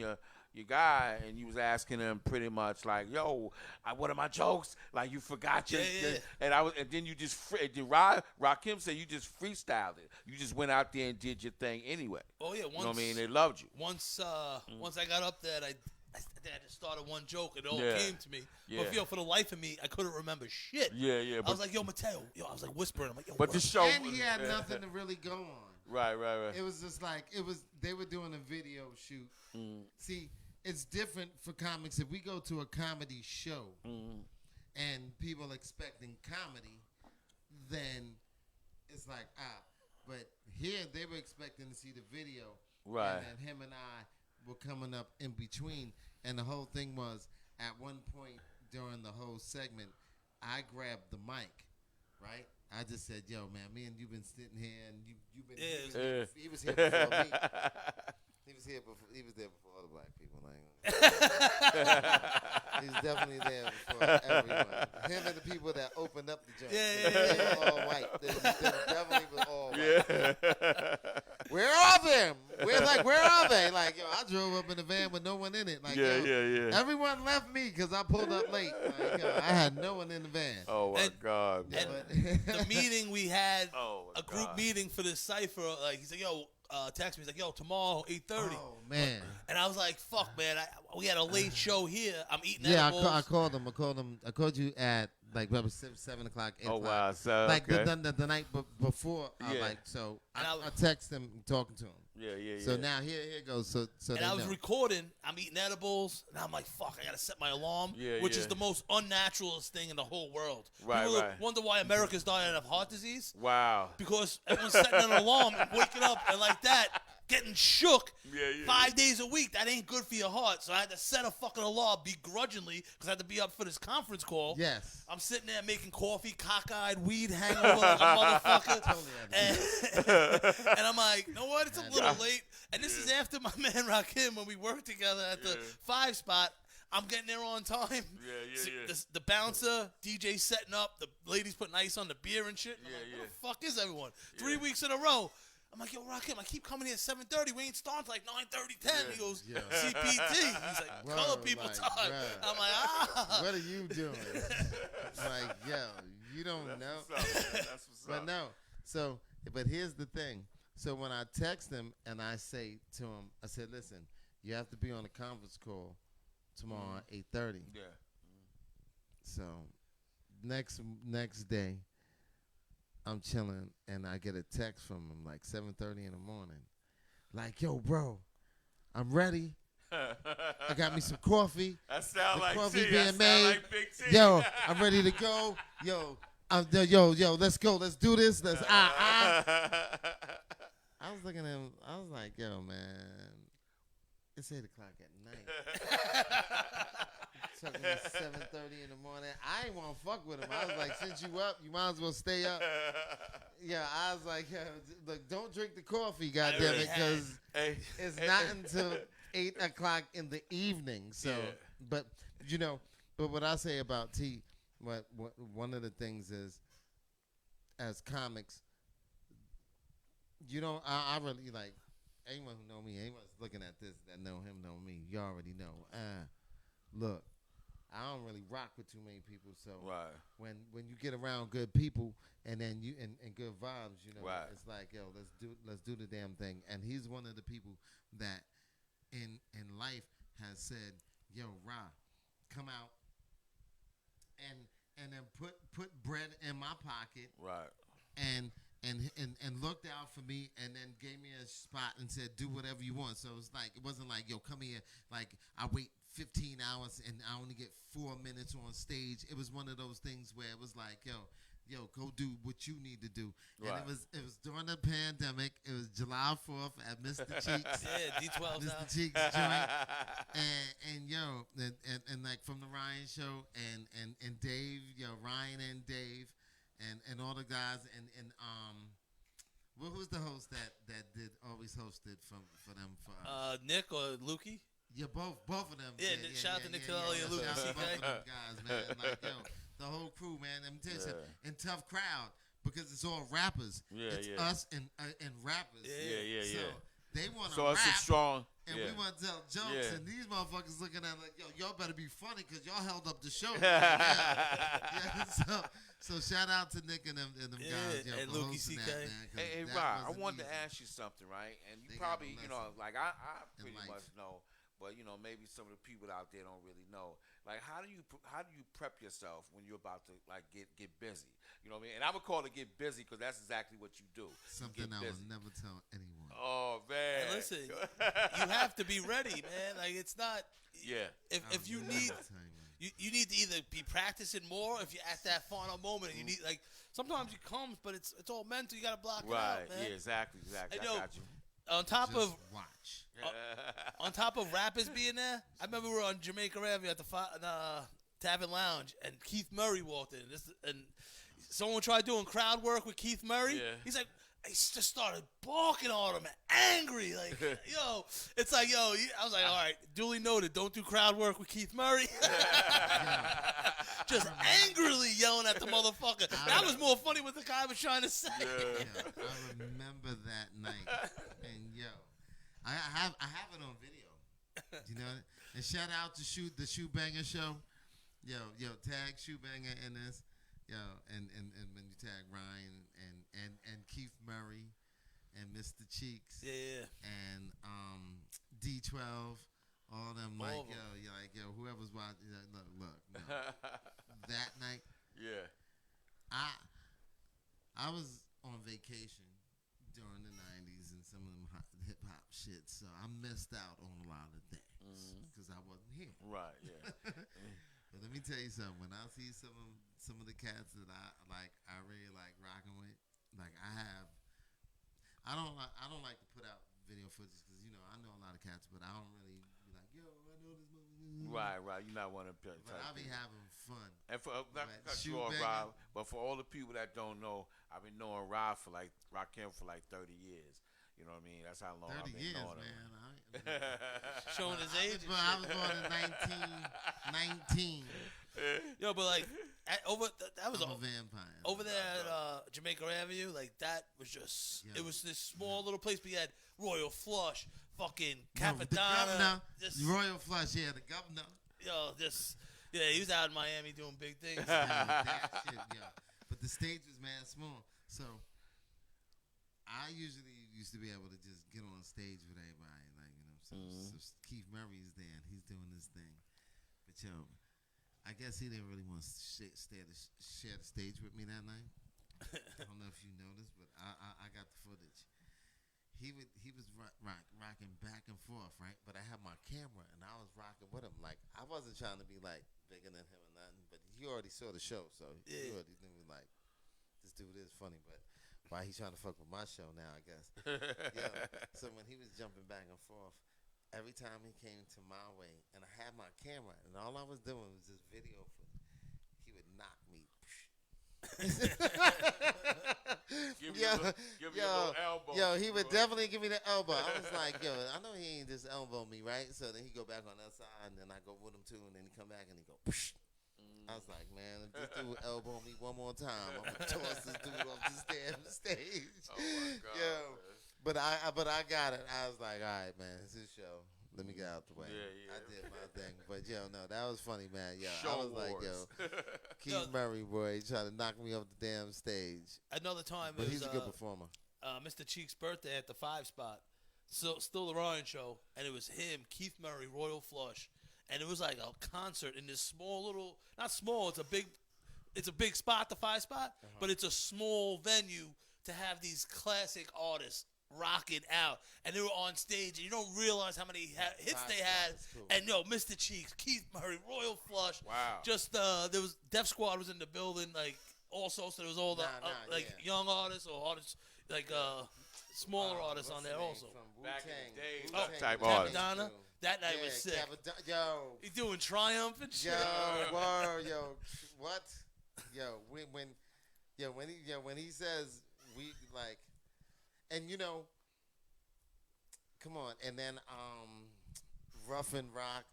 your guy, and you was asking him pretty much like, "Yo, what are my jokes?" Like you forgot your, Yeah. and then you just Rakim said you just freestyled it. You just went out there and did your thing anyway. Oh yeah, You know what I mean? They loved you. Once I got up there, I think I just started one joke and it all Yeah. came to me. Yeah. But for the life of me, I couldn't remember shit. Yeah. I was like, yo, Mateo. I was like whispering. I'm like, yo, But what? the show, And he had nothing to really go on. Right. It was just like they were doing a video shoot. See, it's different for comics. If we go to a comedy show and people expecting comedy, then it's like But here they were expecting to see the video, Right. And then him and I were coming up in between, and the whole thing was at one point during the whole segment, I grabbed the mic, right? I just said, "Yo, man, me and you've been sitting here, and you've been." He was here before me. He was here before. He was there before all the black people. He's definitely there before everyone. Him and the people that opened up the joint. They were all white. They definitely were all white. Where are them? Where are they? Like, yo, I drove up in the van with no one in it. Like, yeah. Everyone left me because I pulled up late. Like, yo, I had no one in the van. Oh my And- God. And the meeting we had, Oh, my a group God. meeting for this cipher. Like he's like, yo, text me. He's like, yo, tomorrow 8:30. Oh man. And I was like, fuck, man. We had a late show here. I'm eating Yeah, edibles. I called him. I called you at like about 7 o'clock. 8 Oh o'clock. wow. So Like okay. the night before. Yeah. I text him talking to him. Yeah. So now here it goes. So And they I was know. recording. I'm eating edibles, and I'm like, "Fuck! I gotta set my alarm," Yeah, which yeah. is the most unnaturalist thing in the whole world. Right, People right. wonder why America's dying of heart disease Wow. because everyone's setting an alarm and waking up and like that, getting shook. Yeah. 5 days a week. That ain't good for your heart. So I had to set a fucking alarm begrudgingly because I had to be up for this conference call. Yes. I'm sitting there making coffee, cockeyed, weed hangover like a motherfucker. Totally And I'm like, you know what? It's a little late. And this is after my man Rakim when we worked together at the 5 spot. I'm getting there on time. Yeah. The bouncer, DJ setting up, the ladies putting ice on the beer and shit. I'm like, where the fuck is everyone? 3 weeks in a row. I'm like, yo, Rakim, I keep coming here at 7:30. We ain't starting till like 9:30, 10. He goes, CPT. He's like, Word, color people like, time. word. I'm like, What are you doing? Like, yo, you don't know. That's what's But up. no. So, but here's the thing. So when I text him and I say to him, I said, listen, you have to be on a conference call tomorrow at 8:30. Yeah. So next day, I'm chilling and I get a text from him like 7:30 in the morning. Like, yo, bro, I'm ready. I got me some coffee. That sound The like coffee T. being That sound made. like Big T. Yo, I'm ready to go. Yo, let's go. Let's do this. Let's I was looking at him. I was like, yo, man, it's 8 o'clock at night. Took me 7:30 in the morning. I ain't want to fuck with him. I was like, since you up, you might as well stay up. Yeah, I was like, look, don't drink the coffee, goddamn it, because Hey, it's not until 8 o'clock in the evening. So, but but what I say about T, what one of the things is, as comics, I really like anyone who know me, anyone's looking at this that know him, know me. You already know. Look, I don't really rock with too many people, so right. when you get around good people and then you and good vibes, Right. it's like, yo, let's do the damn thing. And he's one of the people that in life has said, yo, Ra, come out and then put bread in my pocket, Right. and looked out for me and then gave me a spot and said, do whatever you want. So it's like, it wasn't like, yo, come here, like I wait 15 hours and I only get 4 minutes on stage. It was one of those things where it was like, yo, go do what you need to do. Right. And it was during the pandemic. It was July 4th at Mr. Cheeks. yeah, D12 now. Mr. Cheeks joint. And like from the Ryan show and Dave, Ryan and Dave and all the guys and who's the host that did always hosted for them for us? Nick or Lukey? Yeah, both of them. Yeah, shout out to Nick Telly and Louis Shout out to CK. both of them guys, man. Like, yo, the whole crew, man. Let me tell you something. And tough crowd because it's all rappers. Yeah, it's yeah. us and rappers. Yeah. So they want to So rap. it's a strong. and Yeah. we want to tell jokes, Yeah. and these motherfuckers looking at like, yo, y'all better be funny because y'all held up the show. Yeah, so shout out to Nick and them guys, yo, and for Loukie hosting CK. that, man. 'cause Hey, that Rob, I wasn't wanted to easy. ask you something, right? And you They got probably, a you know, lesson like I in pretty life. much know, but you know, maybe some of the people out there don't really know. Like, how do you prep yourself when you're about to like get busy? You know what I mean? And I would call it get busy because that's exactly what you do. Something get I busy. will never tell anyone. Oh man! And listen, you have to be ready, man. Like it's not. Yeah. If you I'll need. never tell you, man. You need to either be practicing more if you're at that final moment. You need like sometimes it comes, but it's all mental. You gotta block Right. it out, man. Yeah. Exactly. I I know. got you. On top Just of watch. on top of rappers being there, I remember we were on Jamaica Avenue at the Tavern Lounge, and Keith Murray walked in. And someone tried doing crowd work with Keith Murray. Yeah. He's like, he just started barking on him, angry. Like, yo, it's like, yo, I was like, all right, duly noted. Don't do crowd work with Keith Murray. Just angrily yelling at the motherfucker. That was more funny what the guy was trying to say. Yeah, I remember that night, and yo, I have it on video. You know, and shout out to the Shoe Banger Show. Yo, tag Shoe Banger in this. Yo, and when you tag Ryan and Keith Murray and Mr. Cheeks Yeah. and D12, all them All like of 'em. yo, whoever's watching. Look, no. That night. Yeah. I was on vacation during the 90s and some of them hip hop shit, so I missed out on a lot of things because I wasn't here. Right. Yeah. But let me tell you something. When I see some of the cats that I really like rocking with, like I don't like to put out video footage because I know a lot of cats, but I don't really be like, yo, I know this movie. Right. You not want to. But I be having fun. And for not Right. to cut Shoe you off, banging. Rob, but for all the people that don't know, I've been knowing Rob for Rakim for 30 years. You know what I mean? That's how long 30 I've been years, knowing man. him. Showing his age. I was born in 1919. Yo, but like that was I'm a vampire. over there at Jamaica Avenue. Like that was just Yeah. it was this small little place. We had Royal Flush, fucking No, the Capadonna. governor, Just, Royal Flush, yeah, the governor. he was out in Miami doing big things. That shit, yeah. But the stage was mad small, so I usually used to be able to just get on stage with everybody, so Keith Murray's there and he's doing this thing, but yo, I guess he didn't really want to share the stage with me that night. I don't know if you noticed, but I got the footage. He was rocking back and forth, right? But I had my camera and I was rocking with him. Like I wasn't trying to be like bigger than him or nothing, but he already saw the show, so he already knew like this dude is funny. But why he trying to fuck with my show now? I guess. Yeah. So when he was jumping back and forth, every time he came to my way, and I had my camera, and all I was doing was just video footage, he would knock me. Give you a little elbow. Yo, he would definitely give me the elbow. I was like, yo, I know he ain't just elbow me, right? So then he go back on that side, and then I go with him too, and then he come back and he go. I was like, man, if this dude elbow me one more time, I'm gonna toss this dude off the stage. Oh my God. Yo, but I got it. I was like, all right, man, it's his show. Let me get out the way. Yeah. I did my thing. But, yo, no, that was funny, man. Yo, Show I was like, wars. yo, Keith Murray, boy, he tried to knock me off the damn stage. Another time, But it he's was a good performer. Mr. Cheek's birthday at the 5 Spot. So still the Ryan show, and it was him, Keith Murray, Royal Flush, and it was like a concert in this small little, not small, it's a big spot, the 5 Spot, but it's a small venue to have these classic artists rocking out, and they were on stage, and you don't realize how many hits they had. Cool. And Mr. Cheeks, Keith Murray, Royal Flush. Wow. Just there was Def Squad was in the building, like also, so there was all the young artists or artists like smaller artists on there also. Back in the day, Oh, that type artist. Capadonna. That night was sick. Yo, He doing Triumph and shit. word, yo, what? When he says we like, and come on, and then Rough and Rock,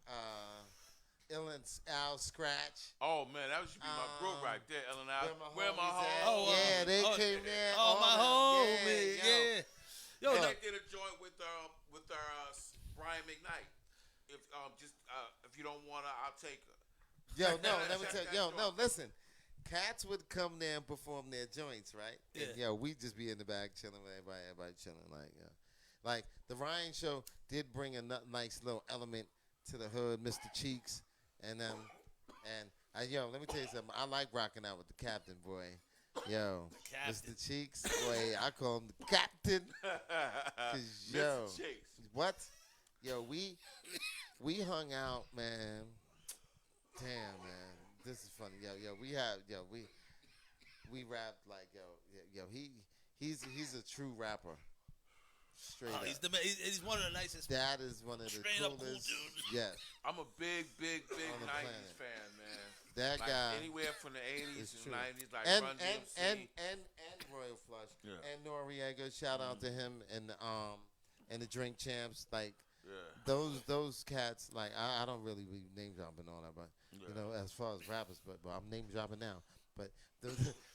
Al Scratch. Oh man, that should be my group right there, Ellen Al. Where my Oh, yeah, they came there. Oh, my all homie, that. Yo, They did a joint with Brian McKnight. If you don't want her, I'll take her. Yo, no, let me tell you. Yo, That no, joint. listen. Cats would come there and perform their joints, right? And, Yeah. yo, we just be in the back chilling with everybody chilling. Like, the Ryan show did bring a nice little element to the hood, Mr. Cheeks. And yo, let me tell you something. I like rocking out with the captain, boy. Yo, Captain. Mr. Cheeks, boy, I call him the captain. 'Cause, yo, Mr. Chase. what? Yo, we hung out, man. Damn, man, this is funny. We rapped like he's a true rapper. Straight Oh, up. he's one of the nicest. That is one of the Straight up coolest. cool dude. Yes, I'm a big On the 90s planet. fan, man. that Like guy. anywhere from the 80s is to true. 90s, like and Run and, DMC. and Royal Flush Yeah. and Noriega. Shout out to him and the Drink Champs. Like Yeah. those cats. Like I don't really be name dropping all that, but Yeah. you know, as far as rappers, but I'm name dropping now. But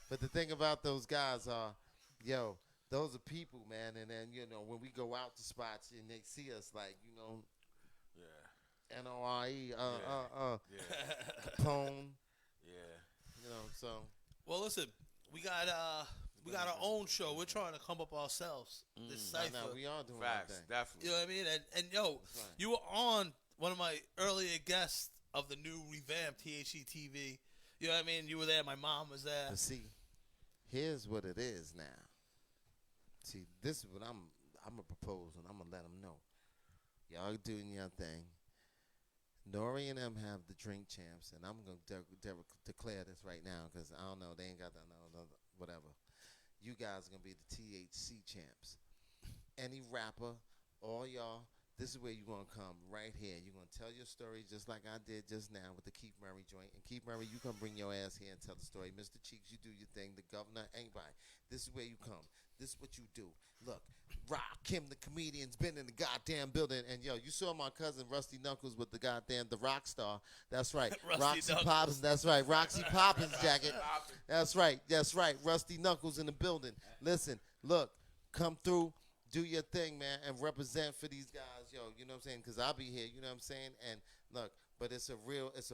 but the thing about those guys are, yo, those are people, man. And then you know when we go out to spots and they see us, like you know, Yeah. NORE, Yeah. Capone, Yeah. you know. So Well, listen, we got our own show. We're trying to come up ourselves. This right cipher. now we are doing Facts. our thing. Definitely. You know what I mean? And yo, That's right. you were on one of my earlier guests of the new revamped THC TV. You know what I mean? You were there. My mom was there. But see, here's what it is now. See, this is what I'm gonna propose, and I'm gonna let them know. Y'all doing your thing. Nori and them have the Drink Champs, and I'm gonna declare this right now because I don't know, they ain't got that no whatever. You guys are gonna be the THC champs. Any rapper, all y'all, this is where you're gonna come right here. You're gonna tell your story just like I did just now with the Keith Murray joint. And Keith Murray, you come bring your ass here and tell the story. Mr. Cheeks, you do your thing. The governor, anybody. This is where you come. This is what you do. Look, Rakim, the comedian's been in the goddamn building. And, yo, you saw my cousin Rusty Knuckles with the rock star. That's right. Rusty Roxy Knuckles. Poppins, that's right. Roxy Poppins jacket. That's right. Rusty Knuckles in the building. Listen, look, come through. Do your thing, man, and represent for these guys, yo. You know what I'm saying? Because I'll be here. You know what I'm saying? And look, but it's a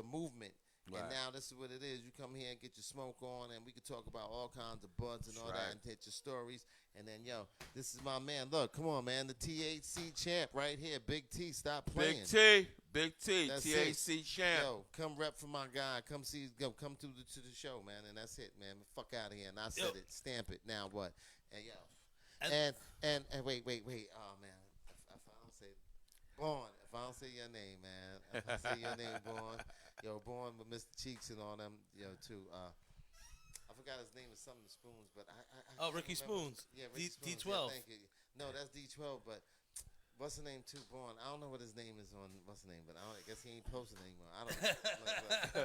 movement. Right. And now this is what it is. You come here and get your smoke on, and we can talk about all kinds of buds and all That's that, and hit your stories. And then, yo, this is my man. Look, come on, man. The THC champ right here, Big T. Stop playing. Big T, That's THC champ. Yo, come rep for my guy. Come to the show, man. And that's it, man. Fuck out of here. And I said Yo. it. Stamp it. Now what? And yo. And- And wait. Oh man, if I don't say Born, if I don't say your name, man, if I say your name, Born, yo, Born with Mr. Cheeks and all them, yo, too. I forgot his name is something Spoons, but I Oh, can't Ricky remember. Spoons. Yeah, Ricky Spoons. D12. Yeah, thank you. No, that's D12, but. What's the name too, Born? I don't know what his name is on. What's the name? But I guess he ain't posting anymore. I don't know.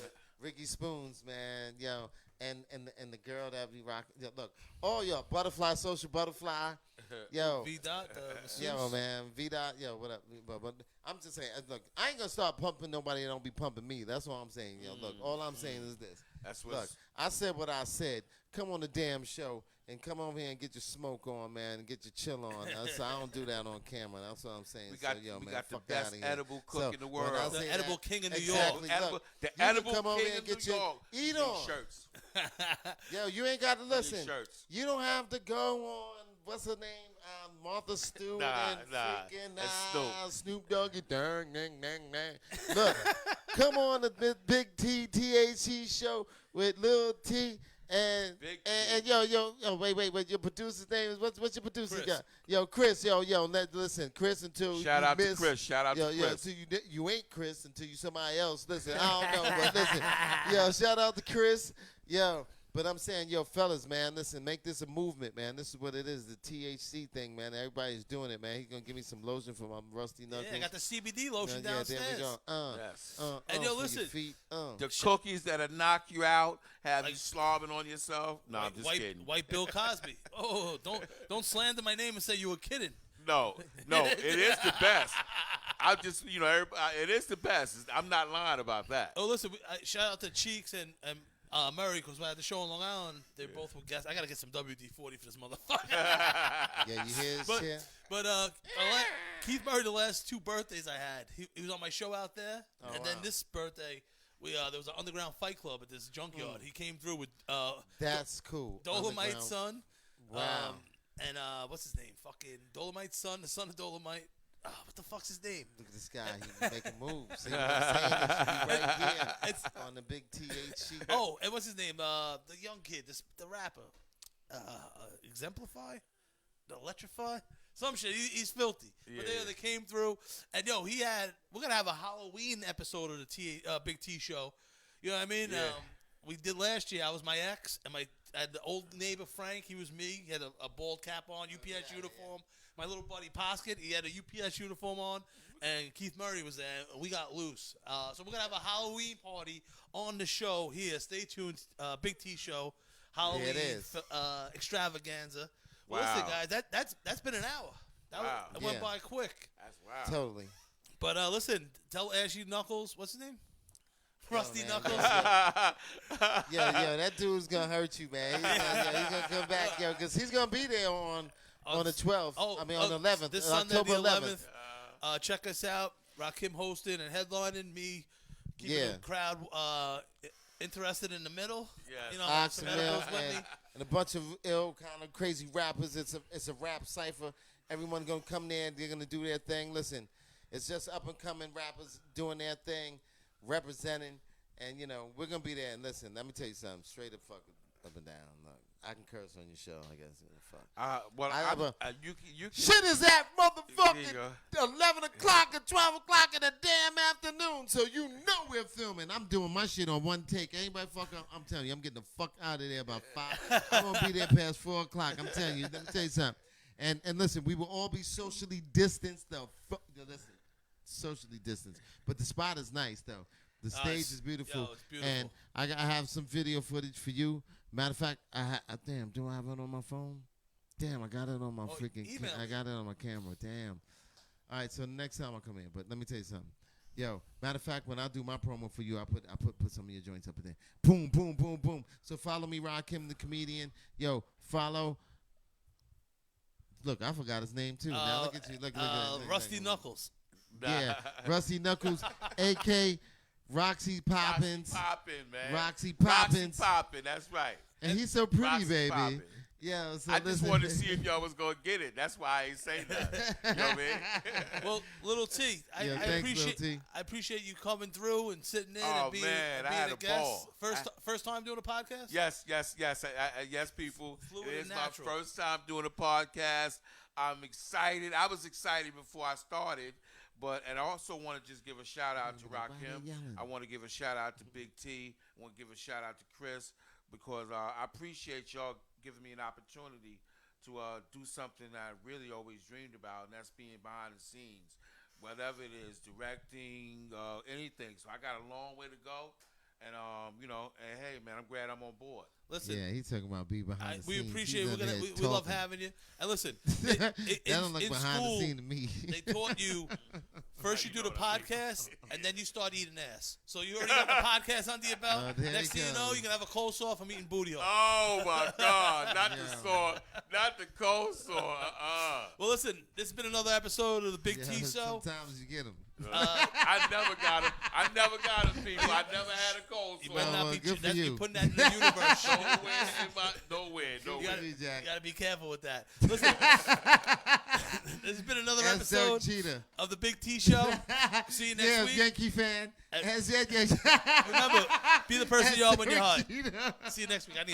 but Ricky Spoons, man, yo, and the girl that be rocking. Yo, look, oh yo, Butterfly, Social Butterfly, yo, V Dot, yo, man, V Dot, yo, what up? But I'm just saying, look, I ain't gonna start pumping nobody that don't be pumping me. That's what I'm saying. Yo, look, all I'm saying is this. That's Look, what's I said what I said. Come on the damn show and come over here and get your smoke on, man, and get your chill on. So I don't do that on camera. That's what I'm saying. we got. So, yo, we man, got the fuck best outta here. edible cook So, in the when I world. say The edible that- king of New exactly, York. look, The you can edible come over king here and of get New your York. eat These on. shirts. Yo, you ain't got to listen. These shirts. You don't have to go on. What's her name? Martha Stewart Nah, and nah, freaking that's Snoop Doggy. Dang. Look, come on the Big T THC show with Lil T. And Big and, T. and yo, wait. Your producer's name is what's your producer Chris. got? Yo, Chris. Yo. Listen, Chris until Shout you out to miss, Chris. Shout out yo, to yo, Chris. until you ain't Chris until you somebody else. Listen, I don't know, but listen, yo, shout out to Chris. Yo, but I'm saying, yo, fellas, man, listen, make this a movement, man. This is what it is, the THC thing, man. Everybody's doing it, man. He's gonna give me some lotion for my rusty knuckles. Yeah, I got the CBD lotion Yeah, downstairs. there we go. Yes. And yo, for your listen. feet, The cookies that'll knock you out, have you Like- slobbing on yourself. No, I'm just white, kidding. White Bill Cosby. Oh, don't slander my name and say you were kidding. No, it is the best. I'm just, everybody, it is the best. I'm not lying about that. Oh, listen, shout out to Cheeks and Murray, because we had the show in Long Island. They both were guests. I gotta get some WD-40 for this motherfucker. Yeah, you hear his But shit? Keith Murray, the last 2 birthdays I had, he was on my show out there, and then this birthday, there was an underground fight club at this junkyard. He came through with That's cool. Dolomite's Underground. son. Wow. And what's his name? Fucking Dolomite's son, the son of Dolomite. What the fuck's his name? Look at this guy. He's making moves. See what I'm saying? It should be right here It's- on the big THC. Oh, and what's his name? The young kid, the rapper. Exemplify? The Electrify? Some shit. He's filthy. But they came through. And, we're going to have a Halloween episode of the Big T show. You know what I mean? Yeah. We did last year. I was my ex, and I had the old neighbor, Frank. He was me. He had a bald cap on, UPS uniform. My little buddy, Poskett, he had a UPS uniform on. And Keith Murray was there, and we got loose. So we're going to have a Halloween party on the show here. Stay tuned. Big T show. Halloween There it is. extravaganza. Well, Wow. listen, guys, that's been an hour. Wow. It went Yeah. by quick. That's wow. Totally. But listen, tell Ashley Knuckles, what's his name? Rusty man, Knuckles. Yo, that dude's gonna hurt you, man. He's gonna come back, yo, because he's gonna be there on the 12th. on the 11th, This Sunday, October the 11th. Check us out. Rakim hosting and headlining. Me keeping Yeah. the crowd interested in the middle. Yes. You know, Oxen some Mill edibles with me. and a bunch of ill kind of crazy rappers. It's a rap cipher. Everyone gonna come there and they're gonna do their thing. Listen, it's just up and coming rappers doing their thing, representing, and we're gonna be there. And listen, let me tell you something, straight up up and down. Look, I can curse on your show, I guess. Fuck. Well, I have a- you can. Shit is at There motherfucking you go. 11 o'clock and 12 o'clock in the damn afternoon, so you know we're filming. I'm doing my shit on one take. Anybody I'm telling you, I'm getting the fuck out of there about 5. I won't be there past 4 o'clock. I'm telling you. Let me tell you something. And listen, we will all be socially distanced, though. Listen, socially distanced. But the spot is nice, though. The stage is beautiful. Yo, it's beautiful. And I have some video footage for you. Matter of fact, damn, do I have it on my phone? Damn, I got it on my email I got it on my camera. Damn. All right, so next time I come in, but let me tell you something. Yo, matter of fact, when I do my promo for you, I put some of your joints up in there. Boom, boom, boom, boom. So follow me, Rakim the comedian. Yo, follow. Look, I forgot his name too. Now look at you. Look. Rusty Knuckles. Yeah, Rusty Knuckles, A.K. Roxy Poppins. Poppin', man. Roxy Poppins. Roxy Poppin', that's right. And he's so pretty, Roxy baby. Poppin'. Yeah, so I just listen. wanted to see if y'all was gonna get it. That's why I ain't say that. You know what I mean? Well, Little T, I Yeah, thanks, appreciate Lil T. I appreciate you coming through and sitting in Oh, and being, man, I being had a a guest. ball. First time doing a podcast? Yes. Yes, people. Fluid It and is my natural. first time doing a podcast. I'm excited. I was excited before I started, and I also want to just give a shout out to Rakim. yelling? I want to give a shout out to Big T. I want to give a shout out to Chris because I appreciate y'all giving me an opportunity to do something that I really always dreamed about, and that's being behind the scenes, whatever it is, directing, anything. So I got a long way to go, and and hey, man, I'm glad I'm on board. Listen, Yeah, he's talking about be behind the we scenes. appreciate He's it. up there We love talking. having you. And listen, That don't look in behind school, the scene to me. they taught you first you do the know what I mean. podcast and then you start eating ass. So you already got the podcast under your belt. There Next you thing you go. know, you're gonna have a coleslaw from eating booty hole. Oh my God! Not the Yeah. saw, not the cold saw. Well, listen, this has been another episode of the Big Yeah, T Show. Sometimes you get him. I never got him. I never got him, people. I never had a cold You sore. better not well, be good for you're you. putting that in the universe. Nowhere. You gotta, you, Jack. you gotta be careful with that. Listen, this has been another That's Derek episode Cheetah. of the Big T Show. See you next Yeah, week. Yankee fan. And- That's it, Yankee. Remember, be the person you are when you're hot. Cheetah. See you next week. I need